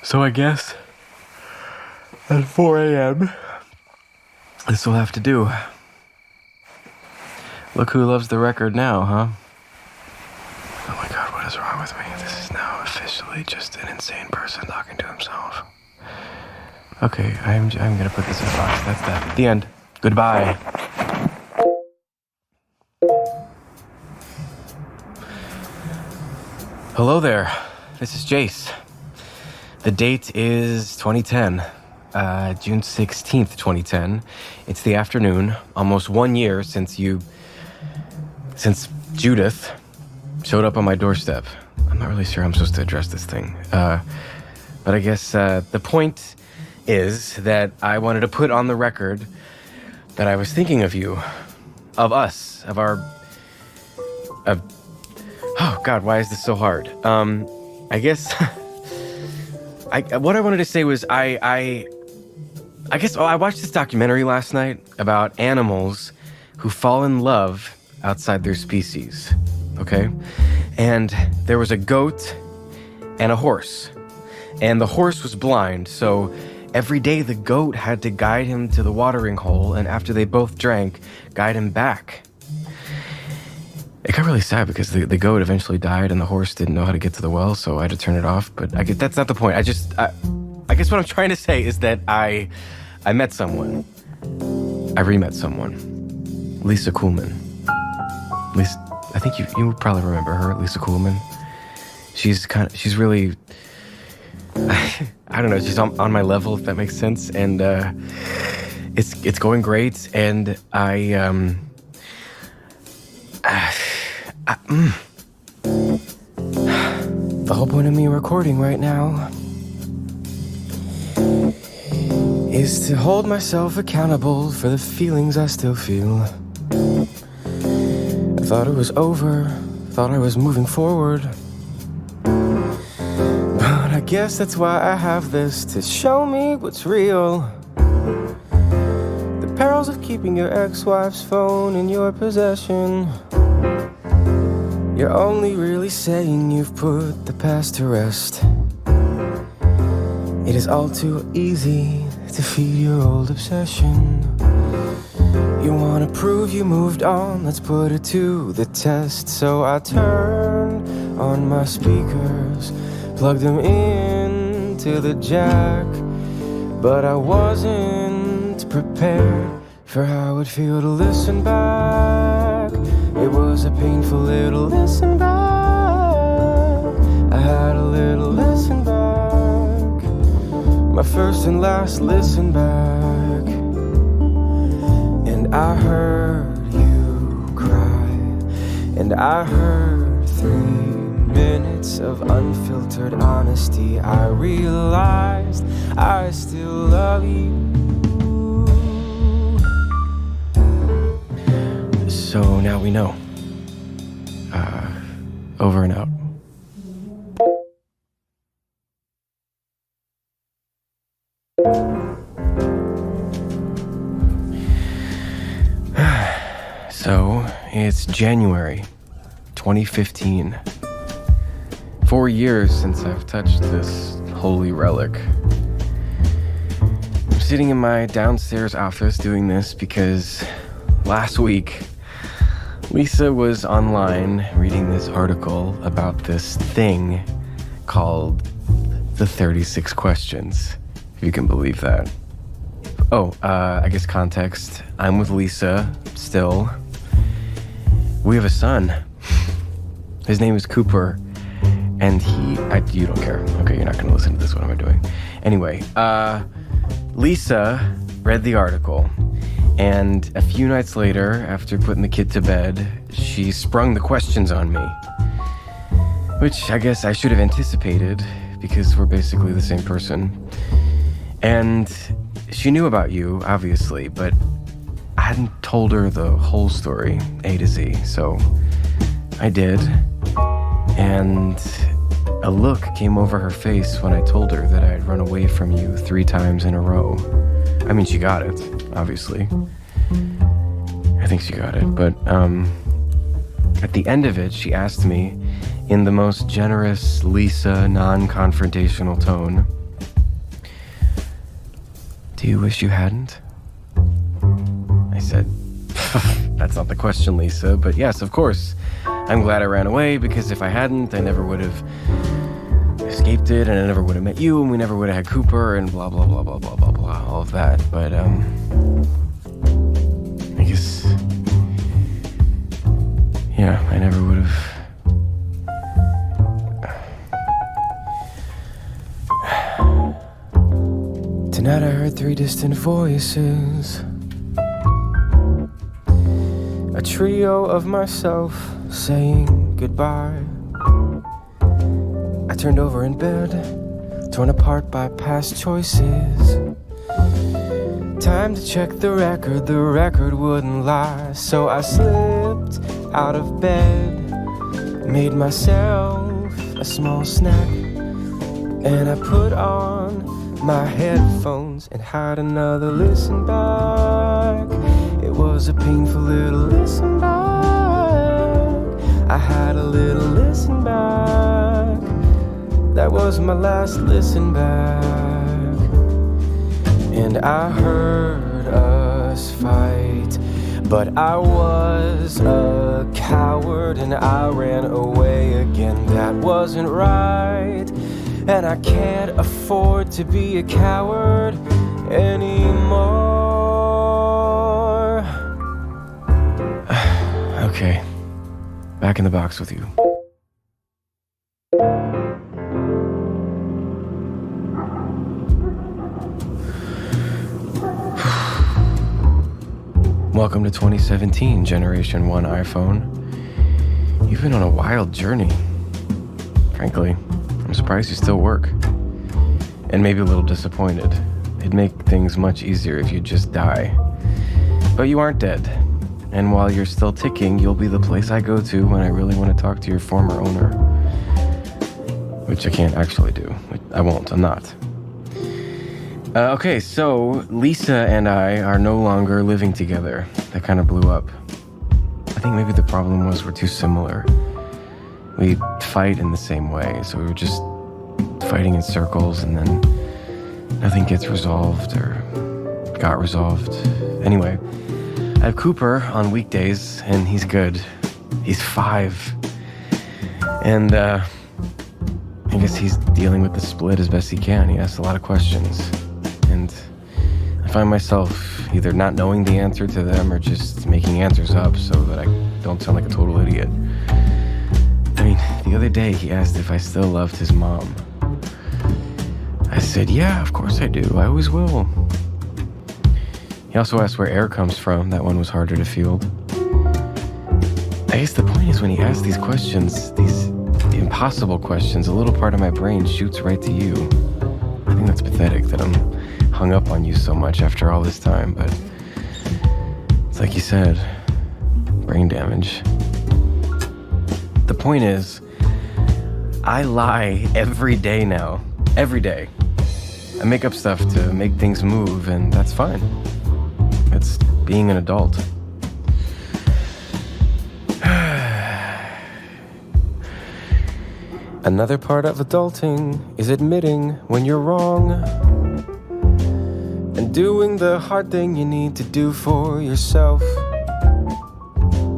So I guess at 4 a.m., this will have to do. Look who loves the record now, huh? Oh my god, what is wrong with me? This is now officially just an insane person talking to himself. Okay, I'm gonna put this in a box. That's that. The end. Goodbye. Hello there. This is Jace. The date is 2010. June 16th, 2010. It's the afternoon, almost 1 year since Judith showed up on my doorstep. I'm not really sure how I'm supposed to address this thing. But I guess the point is that I wanted to put on the record that I was thinking of you, of us, of our... oh God, why is this so hard? I guess... what I wanted to say was I watched this documentary last night about animals who fall in love outside their species, okay? And there was a goat and a horse. And the horse was blind, so every day the goat had to guide him to the watering hole, and after they both drank, guide him back. It got really sad because the goat eventually died and the horse didn't know how to get to the well, so I had to turn it off. But that's not the point. I guess what I'm trying to say is that I met someone. I re-met someone. Lisa Kuhlman. I think you would probably remember her, Lisa Kuhlman. She's really, I don't know, she's on my level, if that makes sense. And it's going great. And the whole point of me recording right now is to hold myself accountable for the feelings I still feel. I thought it was over, thought I was moving forward. But I guess that's why I have this, to show me what's real. The perils of keeping your ex-wife's phone in your possession. You're only really saying you've put the past to rest. It is all too easy to feed your old obsession. You wanna prove you moved on, let's put it to the test. So I turned on my speakers, plugged them in to the jack. But I wasn't prepared for how it feel to listen back. It was a painful little listen back. I had a little listen back, my first and last listen back. And I heard you cry, and I heard 3 minutes of unfiltered honesty. I realized I still love you. So now we know. Over and out. So, it's January 2015. 4 years since I've touched this holy relic. I'm sitting in my downstairs office doing this because last week, Lisa was online reading this article about this thing called the 36 questions, if you can believe that. I guess context. I'm with Lisa still. We have a son. His name is Cooper, and you don't care. Okay, you're not gonna listen to this, what am I doing? Anyway, Lisa read the article, and a few nights later, after putting the kid to bed, she sprung the questions on me. Which I guess I should have anticipated, because we're basically the same person. And she knew about you, obviously, but I hadn't told her the whole story, A to Z, so I did. And a look came over her face when I told her that I had run away from you 3 times in a row. I mean, she got it, obviously. I think she got it, but at the end of it, she asked me, in the most generous Lisa non-confrontational tone, "Do you wish you hadn't?" I said, "That's not the question, Lisa, but yes, of course. I'm glad I ran away, because if I hadn't, I never would have escaped it, and I never would have met you, and we never would have had Cooper, and blah, blah, blah, blah, blah, blah, blah, all of that." But, I guess, yeah, I never would have. Tonight I heard 3 distant voices, a trio of myself saying goodbye. I turned over in bed, torn apart by past choices. Time to check the record wouldn't lie. So I slipped out of bed, made myself a small snack, and I put on my headphones and had another listen back. It was a painful little listen back. I had a little listen back. That was my last listen back. And I heard us fight, but I was a coward and I ran away again. That wasn't right, and I can't afford to be a coward anymore. Okay, back in the box with you. Welcome to 2017, Generation 1 iPhone. You've been on a wild journey. Frankly, I'm surprised you still work. And maybe a little disappointed. It'd make things much easier if you'd just die. But you aren't dead. And while you're still ticking, you'll be the place I go to when I really want to talk to your former owner. Which I can't actually do. I won't, I'm not. Okay, so Lisa and I are no longer living together. That kind of blew up. I think maybe the problem was we're too similar. We fight in the same way, so we were just fighting in circles, and then nothing gets resolved or got resolved. Anyway, I have Cooper on weekdays, and he's good. He's 5. And I guess he's dealing with the split as best he can. He asks a lot of questions. And I find myself either not knowing the answer to them or just making answers up so that I don't sound like a total idiot. I mean, the other day he asked if I still loved his mom. I said, yeah, of course I do. I always will. He also asked where air comes from. That one was harder to field. I guess the point is when he asks these questions, these impossible questions, a little part of my brain shoots right to you. I think that's pathetic that I'm hung up on you so much after all this time, but it's like you said, brain damage. The point is, I lie every day now. Every day. I make up stuff to make things move, and that's fine. It's being an adult. Another part of adulting is admitting when you're wrong and doing the hard thing you need to do for yourself.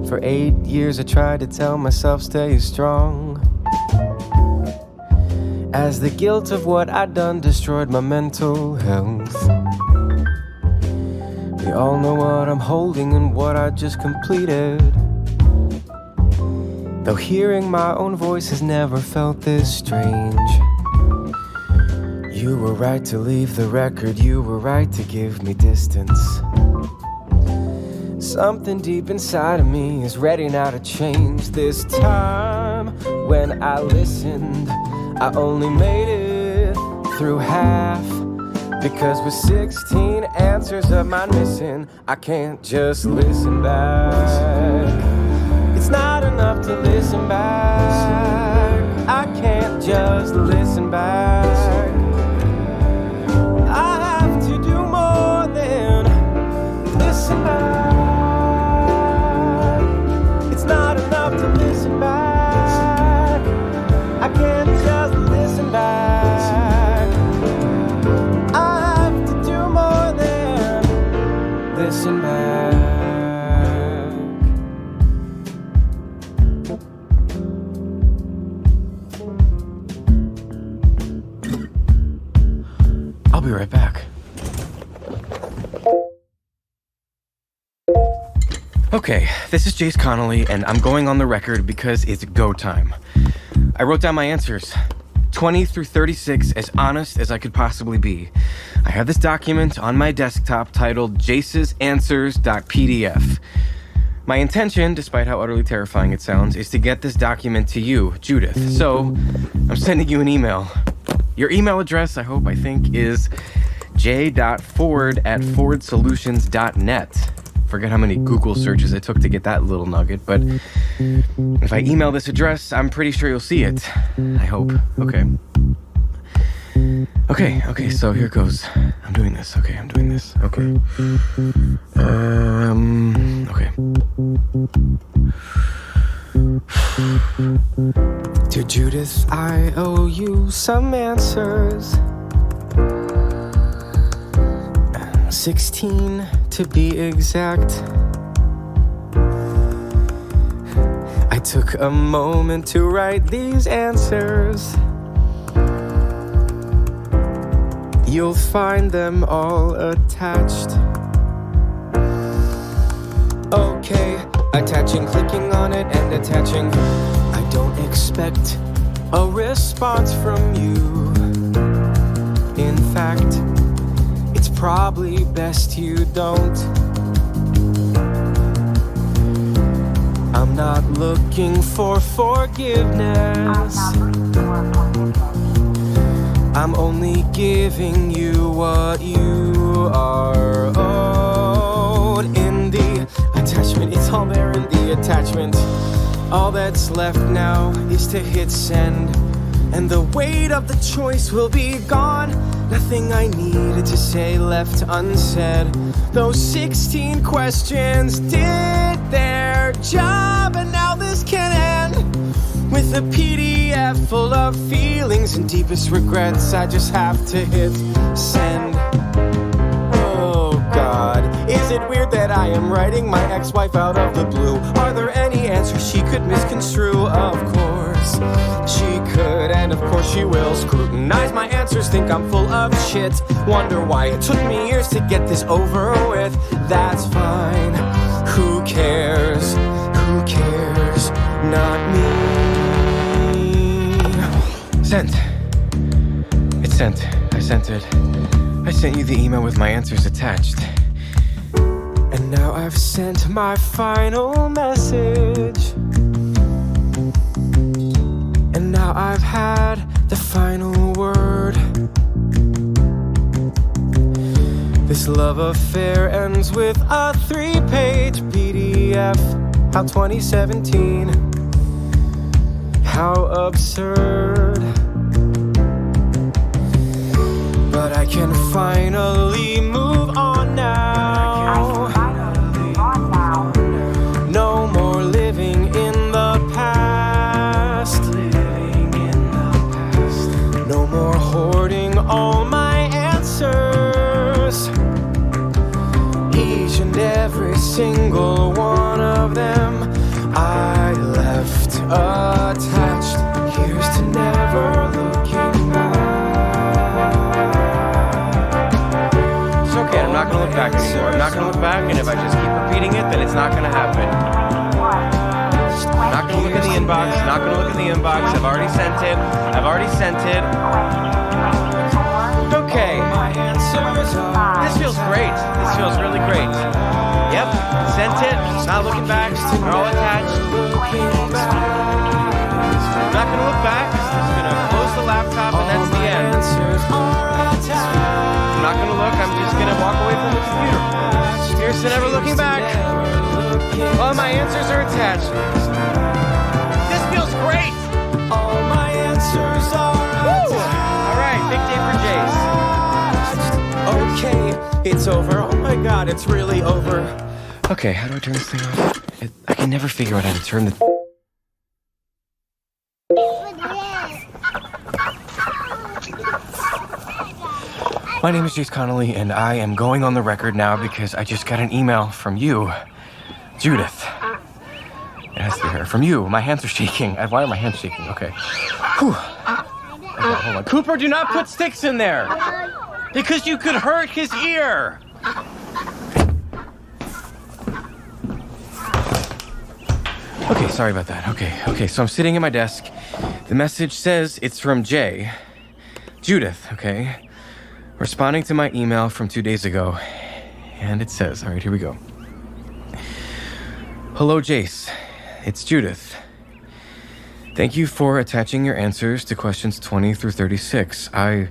For 8 years I tried to tell myself stay strong, as the guilt of what I'd done destroyed my mental health. We all know what I'm holding and what I just completed, though hearing my own voice has never felt this strange. You were right to leave the record, you were right to give me distance. Something deep inside of me is ready now to change. This time when I listened, I only made it through half. Because with 16 answers of mine missing, I can't just listen back. It's not enough to listen back. I can't just listen back. I have to do more than listen back. It's not enough to listen back. I can't just listen back. Listen back. I'll be right back. Okay, this is Jace Connolly, and I'm going on the record because it's go time. I wrote down my answers, 20 through 36, as honest as I could possibly be. I have this document on my desktop titled Jace's Answers.pdf. My intention, despite how utterly terrifying it sounds, is to get this document to you, Judith. So, I'm sending you an email. Your email address, I think, is j.ford@fordsolutions.net. Forget how many Google searches it took to get that little nugget, but if I email this address, I'm pretty sure you'll see it. I hope. Okay, so here goes. I'm doing this. Okay. Dear Judith, I owe you some answers. 16 to be exact. I took a moment to write these answers. You'll find them all attached. Okay, attaching, clicking on it and attaching. I don't expect a response from you. In fact, it's probably best you don't. I'm not looking for forgiveness. I'm only giving you what you are owed. In the attachment, it's all there in the attachment. All that's left now is to hit send, and the weight of the choice will be gone. Nothing I needed to say left unsaid. Those 16 questions did their job, and now this can end with a PDF full of feelings and deepest regrets. I just have to hit send. Oh God, is it weird that I am writing my ex-wife out of the blue? Are there any answers she could misconstrue? Of course she could, and of course she will. Scrutinize my answers, think I'm full of shit. Wonder why it took me years to get this over with. That's fine, who cares? Who cares? Not me. Sent. It's sent. I sent it. I sent you the email with my answers attached. And now I've sent my final message. And now I've had the final word. This love affair ends with a 3-page PDF. How 2017. How absurd. But I can finally move on now. No more living in the past. No more hoarding all my answers. Each and every single one of them I left attached. Here's to never looking back. It's okay, I'm not gonna look back anymore. I'm not gonna look back, and if I just keep repeating it, then it's not gonna happen. I'm not gonna look in the inbox, not gonna look in the inbox. I've already sent it. feels really great. Yep, sent it, not looking back, they're all attached. I'm not gonna look back, I'm just gonna close the laptop and that's the end. I'm not gonna look, I'm just gonna walk away from the computer. Here's to never looking back. All my answers are attached. This feels great! All my answers are Alright, big day for Jace. okay. It's over. Oh my god, it's really over. Okay, how do I turn this thing off? I can never figure out how to turn the... My name is Jace Connolly, and I am going on the record now because I just got an email from you, Judith. It has to be her. From you. My hands are shaking. Why are my hands shaking? Okay. Whew. Okay, hold on. Cooper, do not put sticks in there! Because you could hurt his ear! Okay, sorry about that. Okay, so I'm sitting at my desk. The message says it's from Jay. Judith, okay? Responding to my email from 2 days ago. And it says, all right, here we go. Hello, Jace. It's Judith. Thank you for attaching your answers to questions 20 through 36. I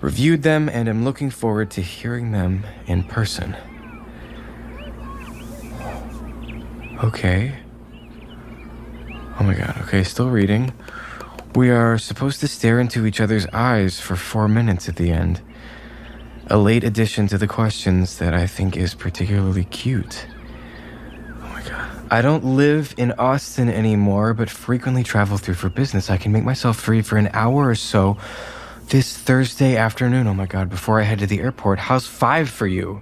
reviewed them and am looking forward to hearing them in person. Okay. Oh my god, okay, still reading. We are supposed to stare into each other's eyes for 4 minutes at the end. A late addition to the questions that I think is particularly cute. Oh my god. I don't live in Austin anymore, but frequently travel through for business. I can make myself free for an hour or so this Thursday afternoon. Oh my god, before I head to the airport. How's 5 for you?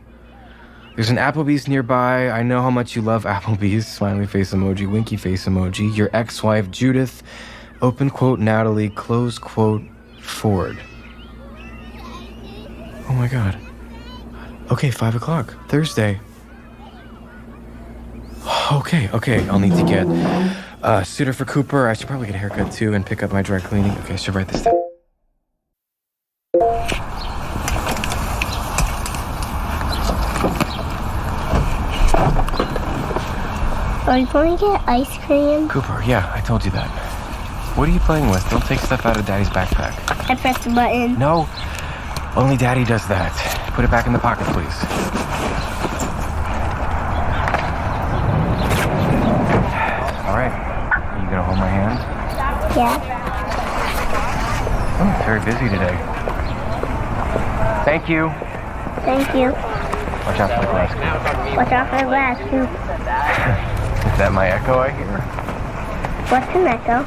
There's an Applebee's nearby. I know how much you love Applebee's. Smiley face emoji, winky face emoji. Your ex-wife, Judith. Open quote, Natalie. Close quote, Ford. Oh my god. Okay, 5 o'clock. Thursday. Okay. I'll need to get a suitor for Cooper. I should probably get a haircut too and pick up my dry cleaning. Okay, I should write this down. Are you going to get ice cream? Cooper, yeah, I told you that. What are you playing with? Don't take stuff out of Daddy's backpack. I pressed the button. No, only Daddy does that. Put it back in the pocket, please. All right, are you gonna hold my hand? Yeah. I'm very busy today. Thank you. Thank you. Watch out for the glass. Watch out for the glass, too. Is that my echo I hear? What's an echo?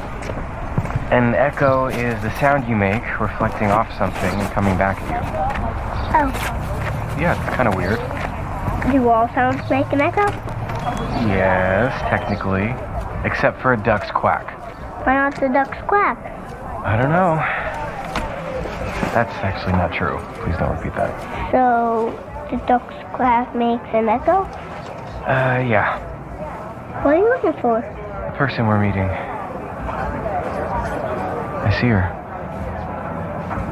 An echo is the sound you make reflecting off something and coming back at you. Oh. Yeah, it's kind of weird. Do all sounds make an echo? Yes, technically. Except for a duck's quack. Why not the ducks quack? I don't know. That's actually not true. Please don't repeat that. So, the duck's quack makes an echo? Yeah. What are you looking for? The person we're meeting. I see her.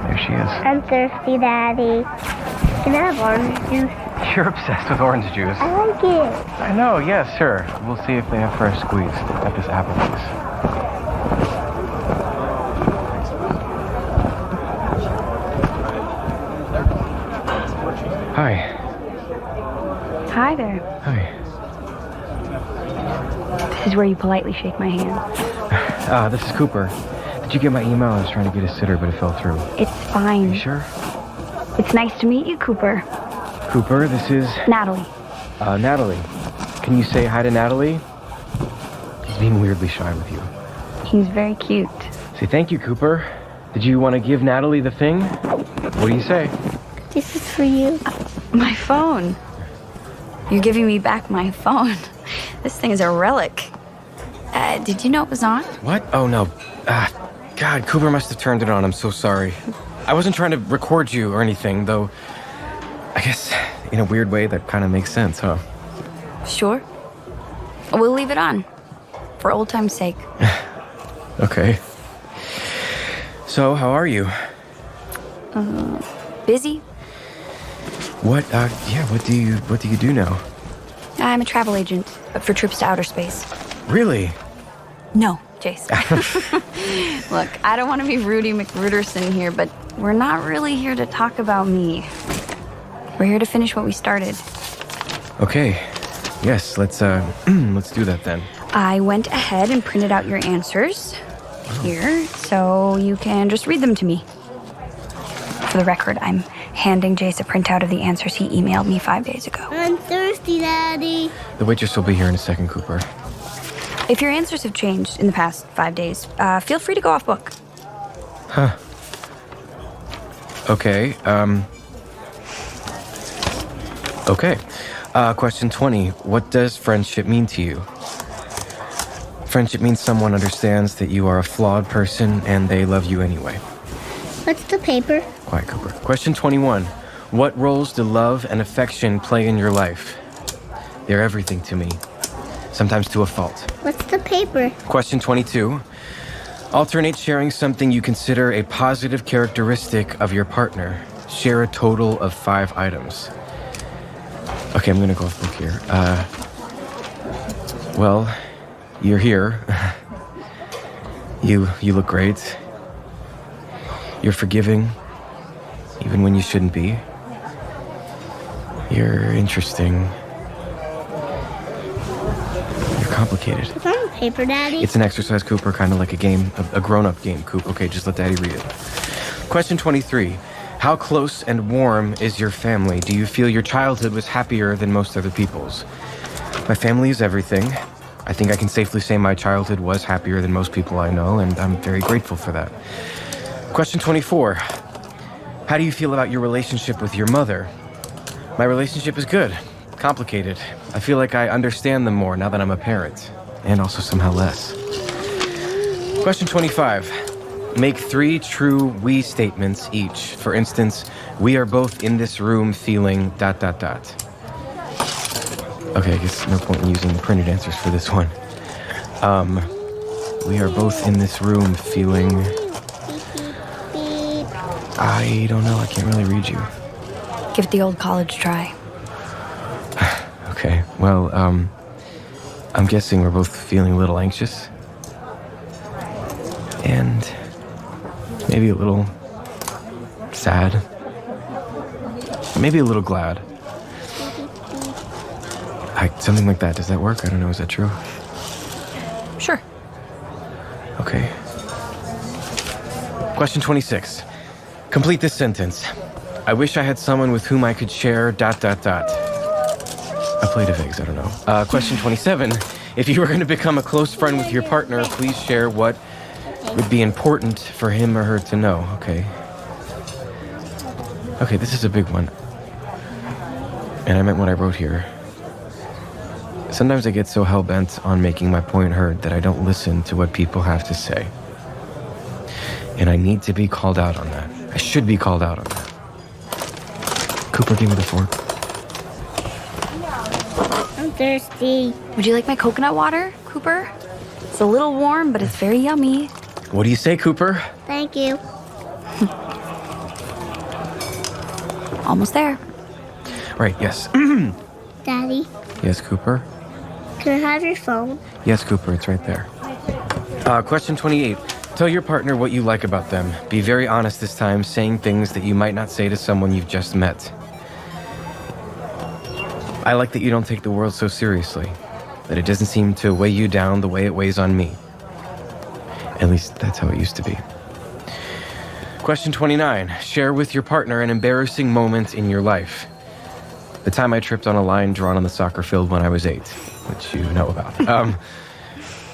There she is. I'm thirsty, Daddy. Can I have orange juice? You're obsessed with orange juice. I like it. I know, yes, sure. We'll see if they have fresh squeeze at this Applebee's. Hi. Hi there. Hi. This is where you politely shake my hand. This is Cooper. Did you get my email? I was trying to get a sitter, but it fell through. It's fine. You sure? It's nice to meet you, Cooper. Cooper, this is... Natalie. Natalie. Can you say hi to Natalie? He's being weirdly shy with you. He's very cute. Say thank you, Cooper. Did you want to give Natalie the thing? What do you say? This is for you. My phone. You're giving me back my phone. This thing is a relic. Did you know it was on? What? Oh, no. God, Cooper must have turned it on. I'm so sorry. I wasn't trying to record you or anything, though. I guess, in a weird way, that kind of makes sense, huh? Sure. We'll leave it on. For old time's sake. Okay. So, how are you? Busy. What do you do now? I'm a travel agent, but for trips to outer space. Really? No, Jace. Look, I don't want to be Rudy McRuderson here, but we're not really here to talk about me. We're here to finish what we started. Okay. Yes, let's do that then. I went ahead and printed out your answers here, so you can just read them to me. For the record, I'm handing Jace a printout of the answers he emailed me 5 days ago. I'm thirsty, Daddy. The waitress will be here in a second, Cooper. If your answers have changed in the past 5 days, feel free to go off book. Huh. Okay, Okay. Question 20. What does friendship mean to you? Friendship means someone understands that you are a flawed person and they love you anyway. What's the paper? Quiet, Cooper. Question 21. What roles do love and affection play in your life? They're everything to me, sometimes to a fault. What's the paper? Question 22. Alternate sharing something you consider a positive characteristic of your partner. Share a total of 5 items. Okay, I'm gonna go off book here. Well, you're here. You look great. You're forgiving, even when you shouldn't be. You're interesting. You're complicated. What's on the paper, Daddy? It's an exercise, Cooper, kind of like a game, a grown-up game, Coop. Okay, just let Daddy read it. Question 23. How close and warm is your family? Do you feel your childhood was happier than most other people's? My family is everything. I think I can safely say my childhood was happier than most people I know, and I'm very grateful for that. Question 24. How do you feel about your relationship with your mother? My relationship is good, complicated. I feel like I understand them more now that I'm a parent, and also somehow less. Question 25. Make 3 true we statements each. For instance, we are both in this room feeling ... Okay, I guess no point in using the printed answers for this one. We are both in this room feeling... I don't know, I can't really read you. Give it the old college try. Okay, well, I'm guessing we're both feeling a little anxious. And maybe a little sad. Maybe a little glad. Something like that. Does that work? I don't know. Is that true? Sure. Okay. Question 26. Complete this sentence. I wish I had someone with whom I could share ... A plate of eggs, I don't know. Question 27. If you were going to become a close friend with your partner, please share what would be important for him or her to know. Okay. Okay, this is a big one. And I meant what I wrote here. Sometimes I get so hell-bent on making my point heard that I don't listen to what people have to say. And I need to be called out on that. I should be called out on that. Cooper, give me the fork. I'm thirsty. Would you like my coconut water, Cooper? It's a little warm, but it's very yummy. What do you say, Cooper? Thank you. Almost there. Right, yes. Daddy, Yes, Cooper? can I have your phone? Yes, Cooper, it's right there. Question 28. Tell your partner what you like about them. Be very honest this time, saying things that you might not say to someone you've just met. I like that you don't take the world so seriously, that it doesn't seem to weigh you down the way it weighs on me. At least that's how it used to be. Question 29. Share with your partner an embarrassing moment in your life. The time I tripped on a line drawn on the soccer field when I was 8, which you know about.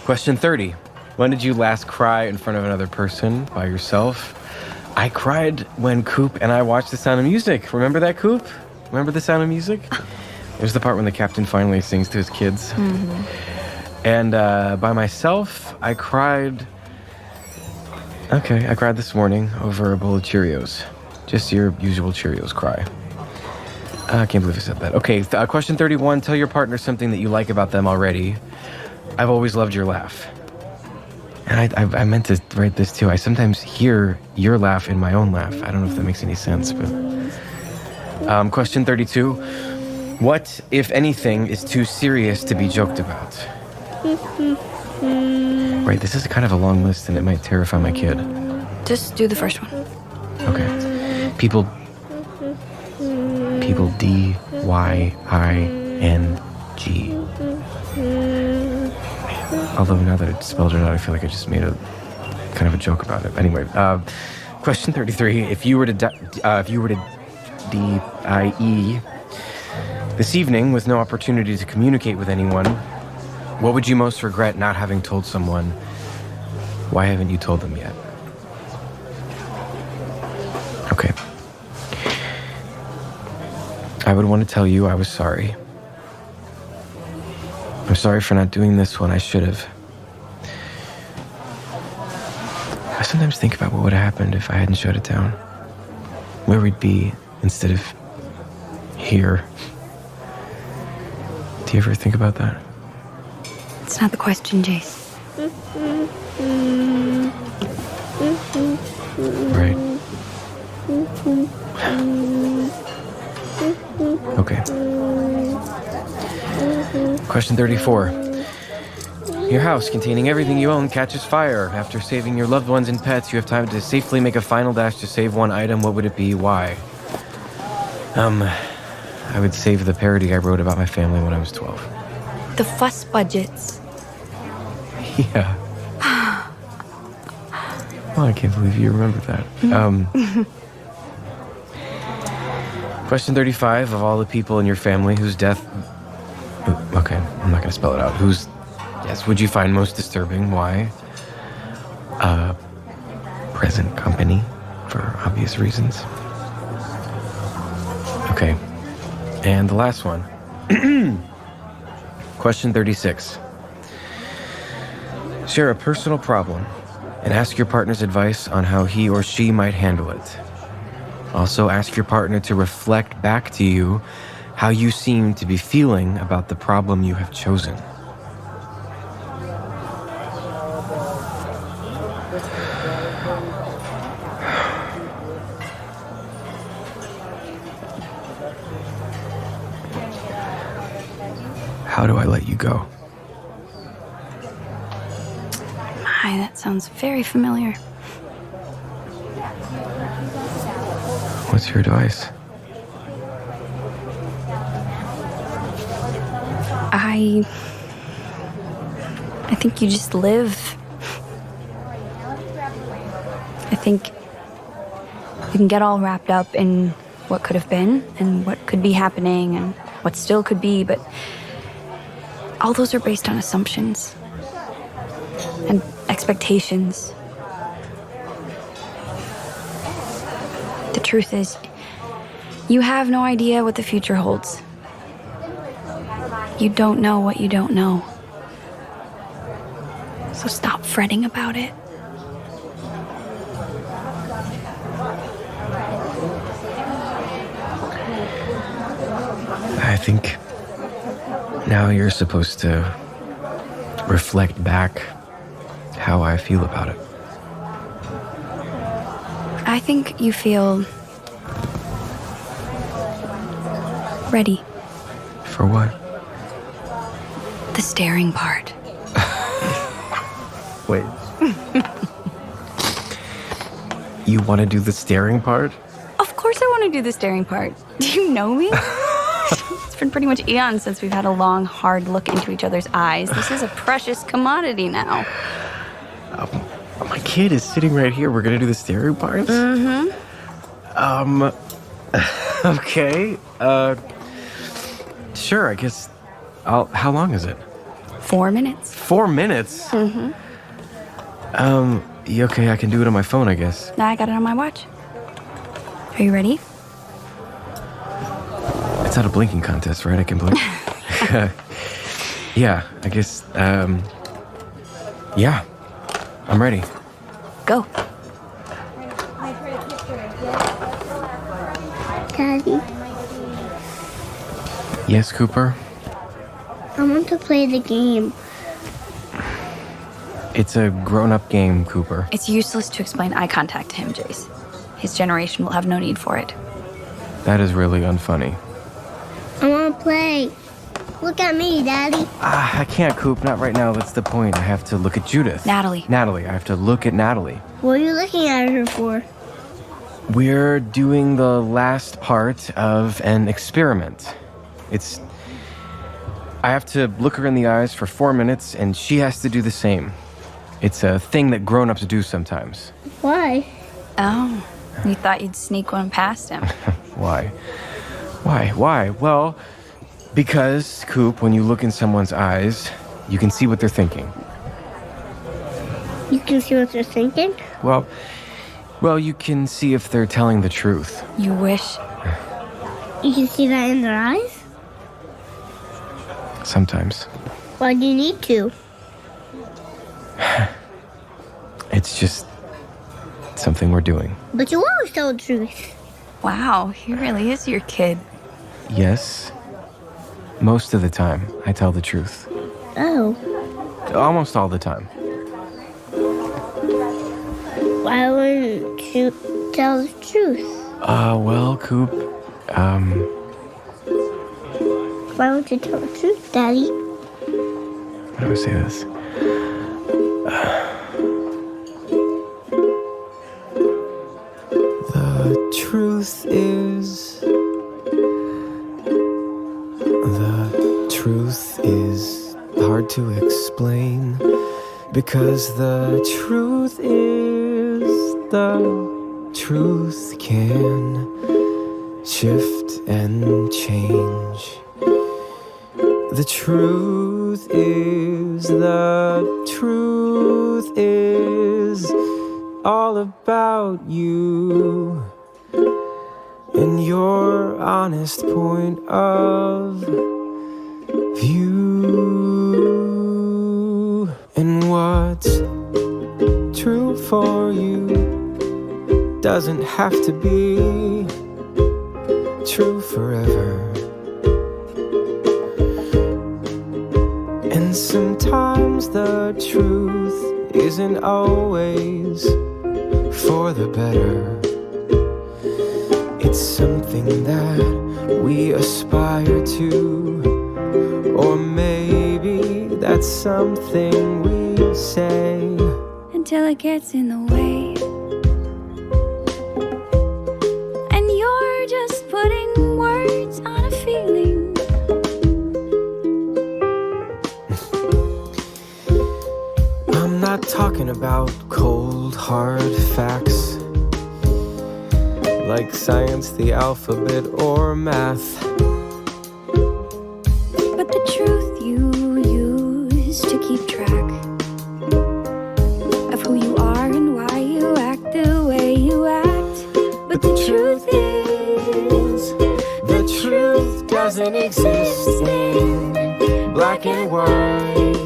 Question 30. When did you last cry in front of another person by yourself? I cried when Coop and I watched The Sound of Music. Remember that, Coop? Remember The Sound of Music? There's the part when the captain finally sings to his kids. Mm-hmm. And by myself, I cried... Okay, I cried this morning over a bowl of Cheerios. Just your usual Cheerios cry. I can't believe I said that. Okay, question 31. Tell your partner something that you like about them already. I've always loved your laugh. And I meant to write this too. I sometimes hear your laugh in my own laugh. I don't know if that makes any sense, but... Question 32. What, if anything, is too serious to be joked about? Right, this is kind of a long list and it might terrify my kid. Just do the first one. Okay. People D, Y, I, N, G. Although now that it's spelled it out, I feel like I just made a kind of a joke about it. Anyway, question 33. If you were to D-I-E this evening with no opportunity to communicate with anyone, what would you most regret not having told someone? Why haven't you told them yet? Okay. I would want to tell you I was sorry. I'm sorry for not doing this when I should have. I sometimes think about what would have happened if I hadn't shut it down. Where we'd be instead of here. Do you ever think about that? It's not the question, Jace. Right. Okay. Question 34. Your house, containing everything you own, catches fire. After saving your loved ones and pets, you have time to safely make a final dash to save one item. What would it be? Why? I would save the parody I wrote about my family when I was 12. The fuss budgets. Yeah. Well, I can't believe you remember that. Question 35. Of all the people in your family whose death... Okay, I'm not going to spell it out. Whose... Yes, would you find most disturbing? Why? Present company, for obvious reasons. Okay. And the last one. Question 36. Share a personal problem and ask your partner's advice on how he or she might handle it. Also, ask your partner to reflect back to you how you seem to be feeling about the problem you have chosen. How do I let you go? My, that sounds very familiar. What's your advice? I think you just live. I think you can get all wrapped up in what could have been and what could be happening and what still could be, but all those are based on assumptions and expectations. The truth is, you have no idea what the future holds. You don't know what you don't know. So stop fretting about it. I think now you're supposed to reflect back how I feel about it. I think you feel ready. For what? The staring part. Wait. You want to do the staring part? Of course I want to do the staring part. Do you know me? It's been pretty much eons since we've had a long, hard look into each other's eyes. This is a precious commodity now. My kid is sitting right here. We're going to do the staring part? Mm-hmm. Okay. Sure, I guess how long is it? 4 minutes. 4 minutes? Mm-hmm. Okay, I can do it on my phone, I guess. Now I got it on my watch. Are you ready? It's not a blinking contest, right? I can blink. Yeah, I guess, yeah. I'm ready. Go. Daddy, Yes, Cooper? I want to play the game. It's a grown-up game, Cooper. It's useless to explain eye contact to him, Jace. His generation will have no need for it. That is really unfunny. I want to play. Look at me, Daddy. I can't, Coop. Not right now. That's the point. I have to look at Judith. Natalie. Natalie. I have to look at Natalie. What are you looking at her for? We're doing the last part of an experiment. I have to look her in the eyes for 4 minutes, and she has to do the same. It's a thing that grown-ups do sometimes. Why? Oh, you thought you'd sneak one past him. Why? Well, because, Coop, when you look in someone's eyes, you can see what they're thinking. You can see what they're thinking? Well, you can see if they're telling the truth. You wish. You can see that in their eyes? Sometimes. Why do you need to? It's just something we're doing. But you always tell the truth. Wow, he really is your kid. Yes. Most of the time, I tell the truth. Oh. Almost all the time. Why wouldn't you tell the truth? Well, Coop, Why would you tell the truth, Daddy? how do I say this? The truth is hard to explain, because the truth can shift and change. The truth is all about you and your honest point of view. And what's true for you doesn't have to be true forever. And sometimes the truth isn't always for the better. It's something that we aspire to, or maybe that's something we say Until it gets in the way. And you're just putting words on a feeling. I'm not talking about cold, hard facts like science, the alphabet, or math. But the truth you use to keep track of who you are and why you act the way you act. But the truth doesn't exist in black and white.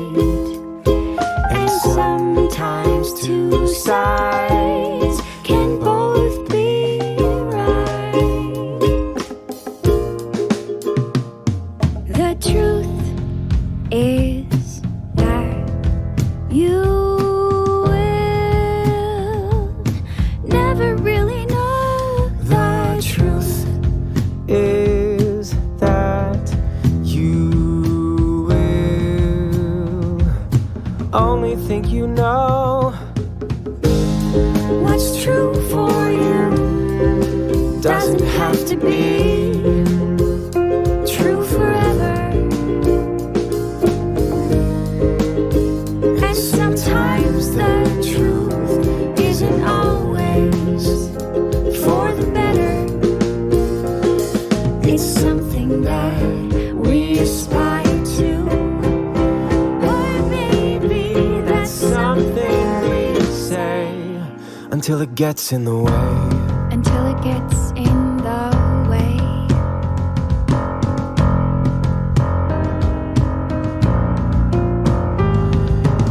And sometimes two sides can both be right. The truth is that you will never really know. The truth is that you will only think you know What's true for you doesn't have to be true forever. And sometimes the truth isn't always for the better. It's something that we aspire to, or maybe that's something we say until it gets in the way. until it gets in the way.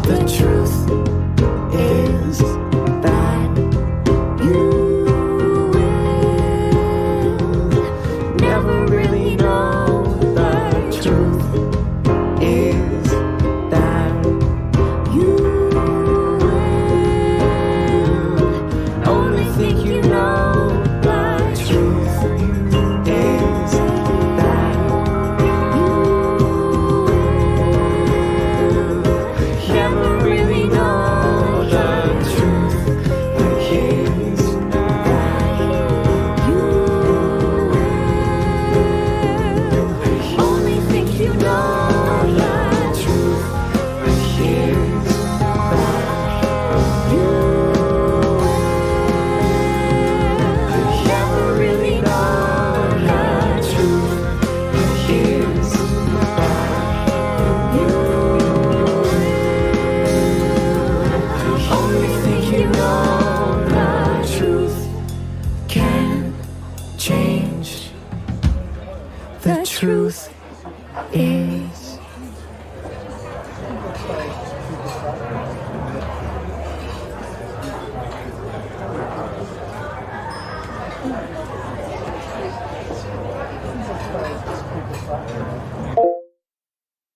The truth is that you will never really know.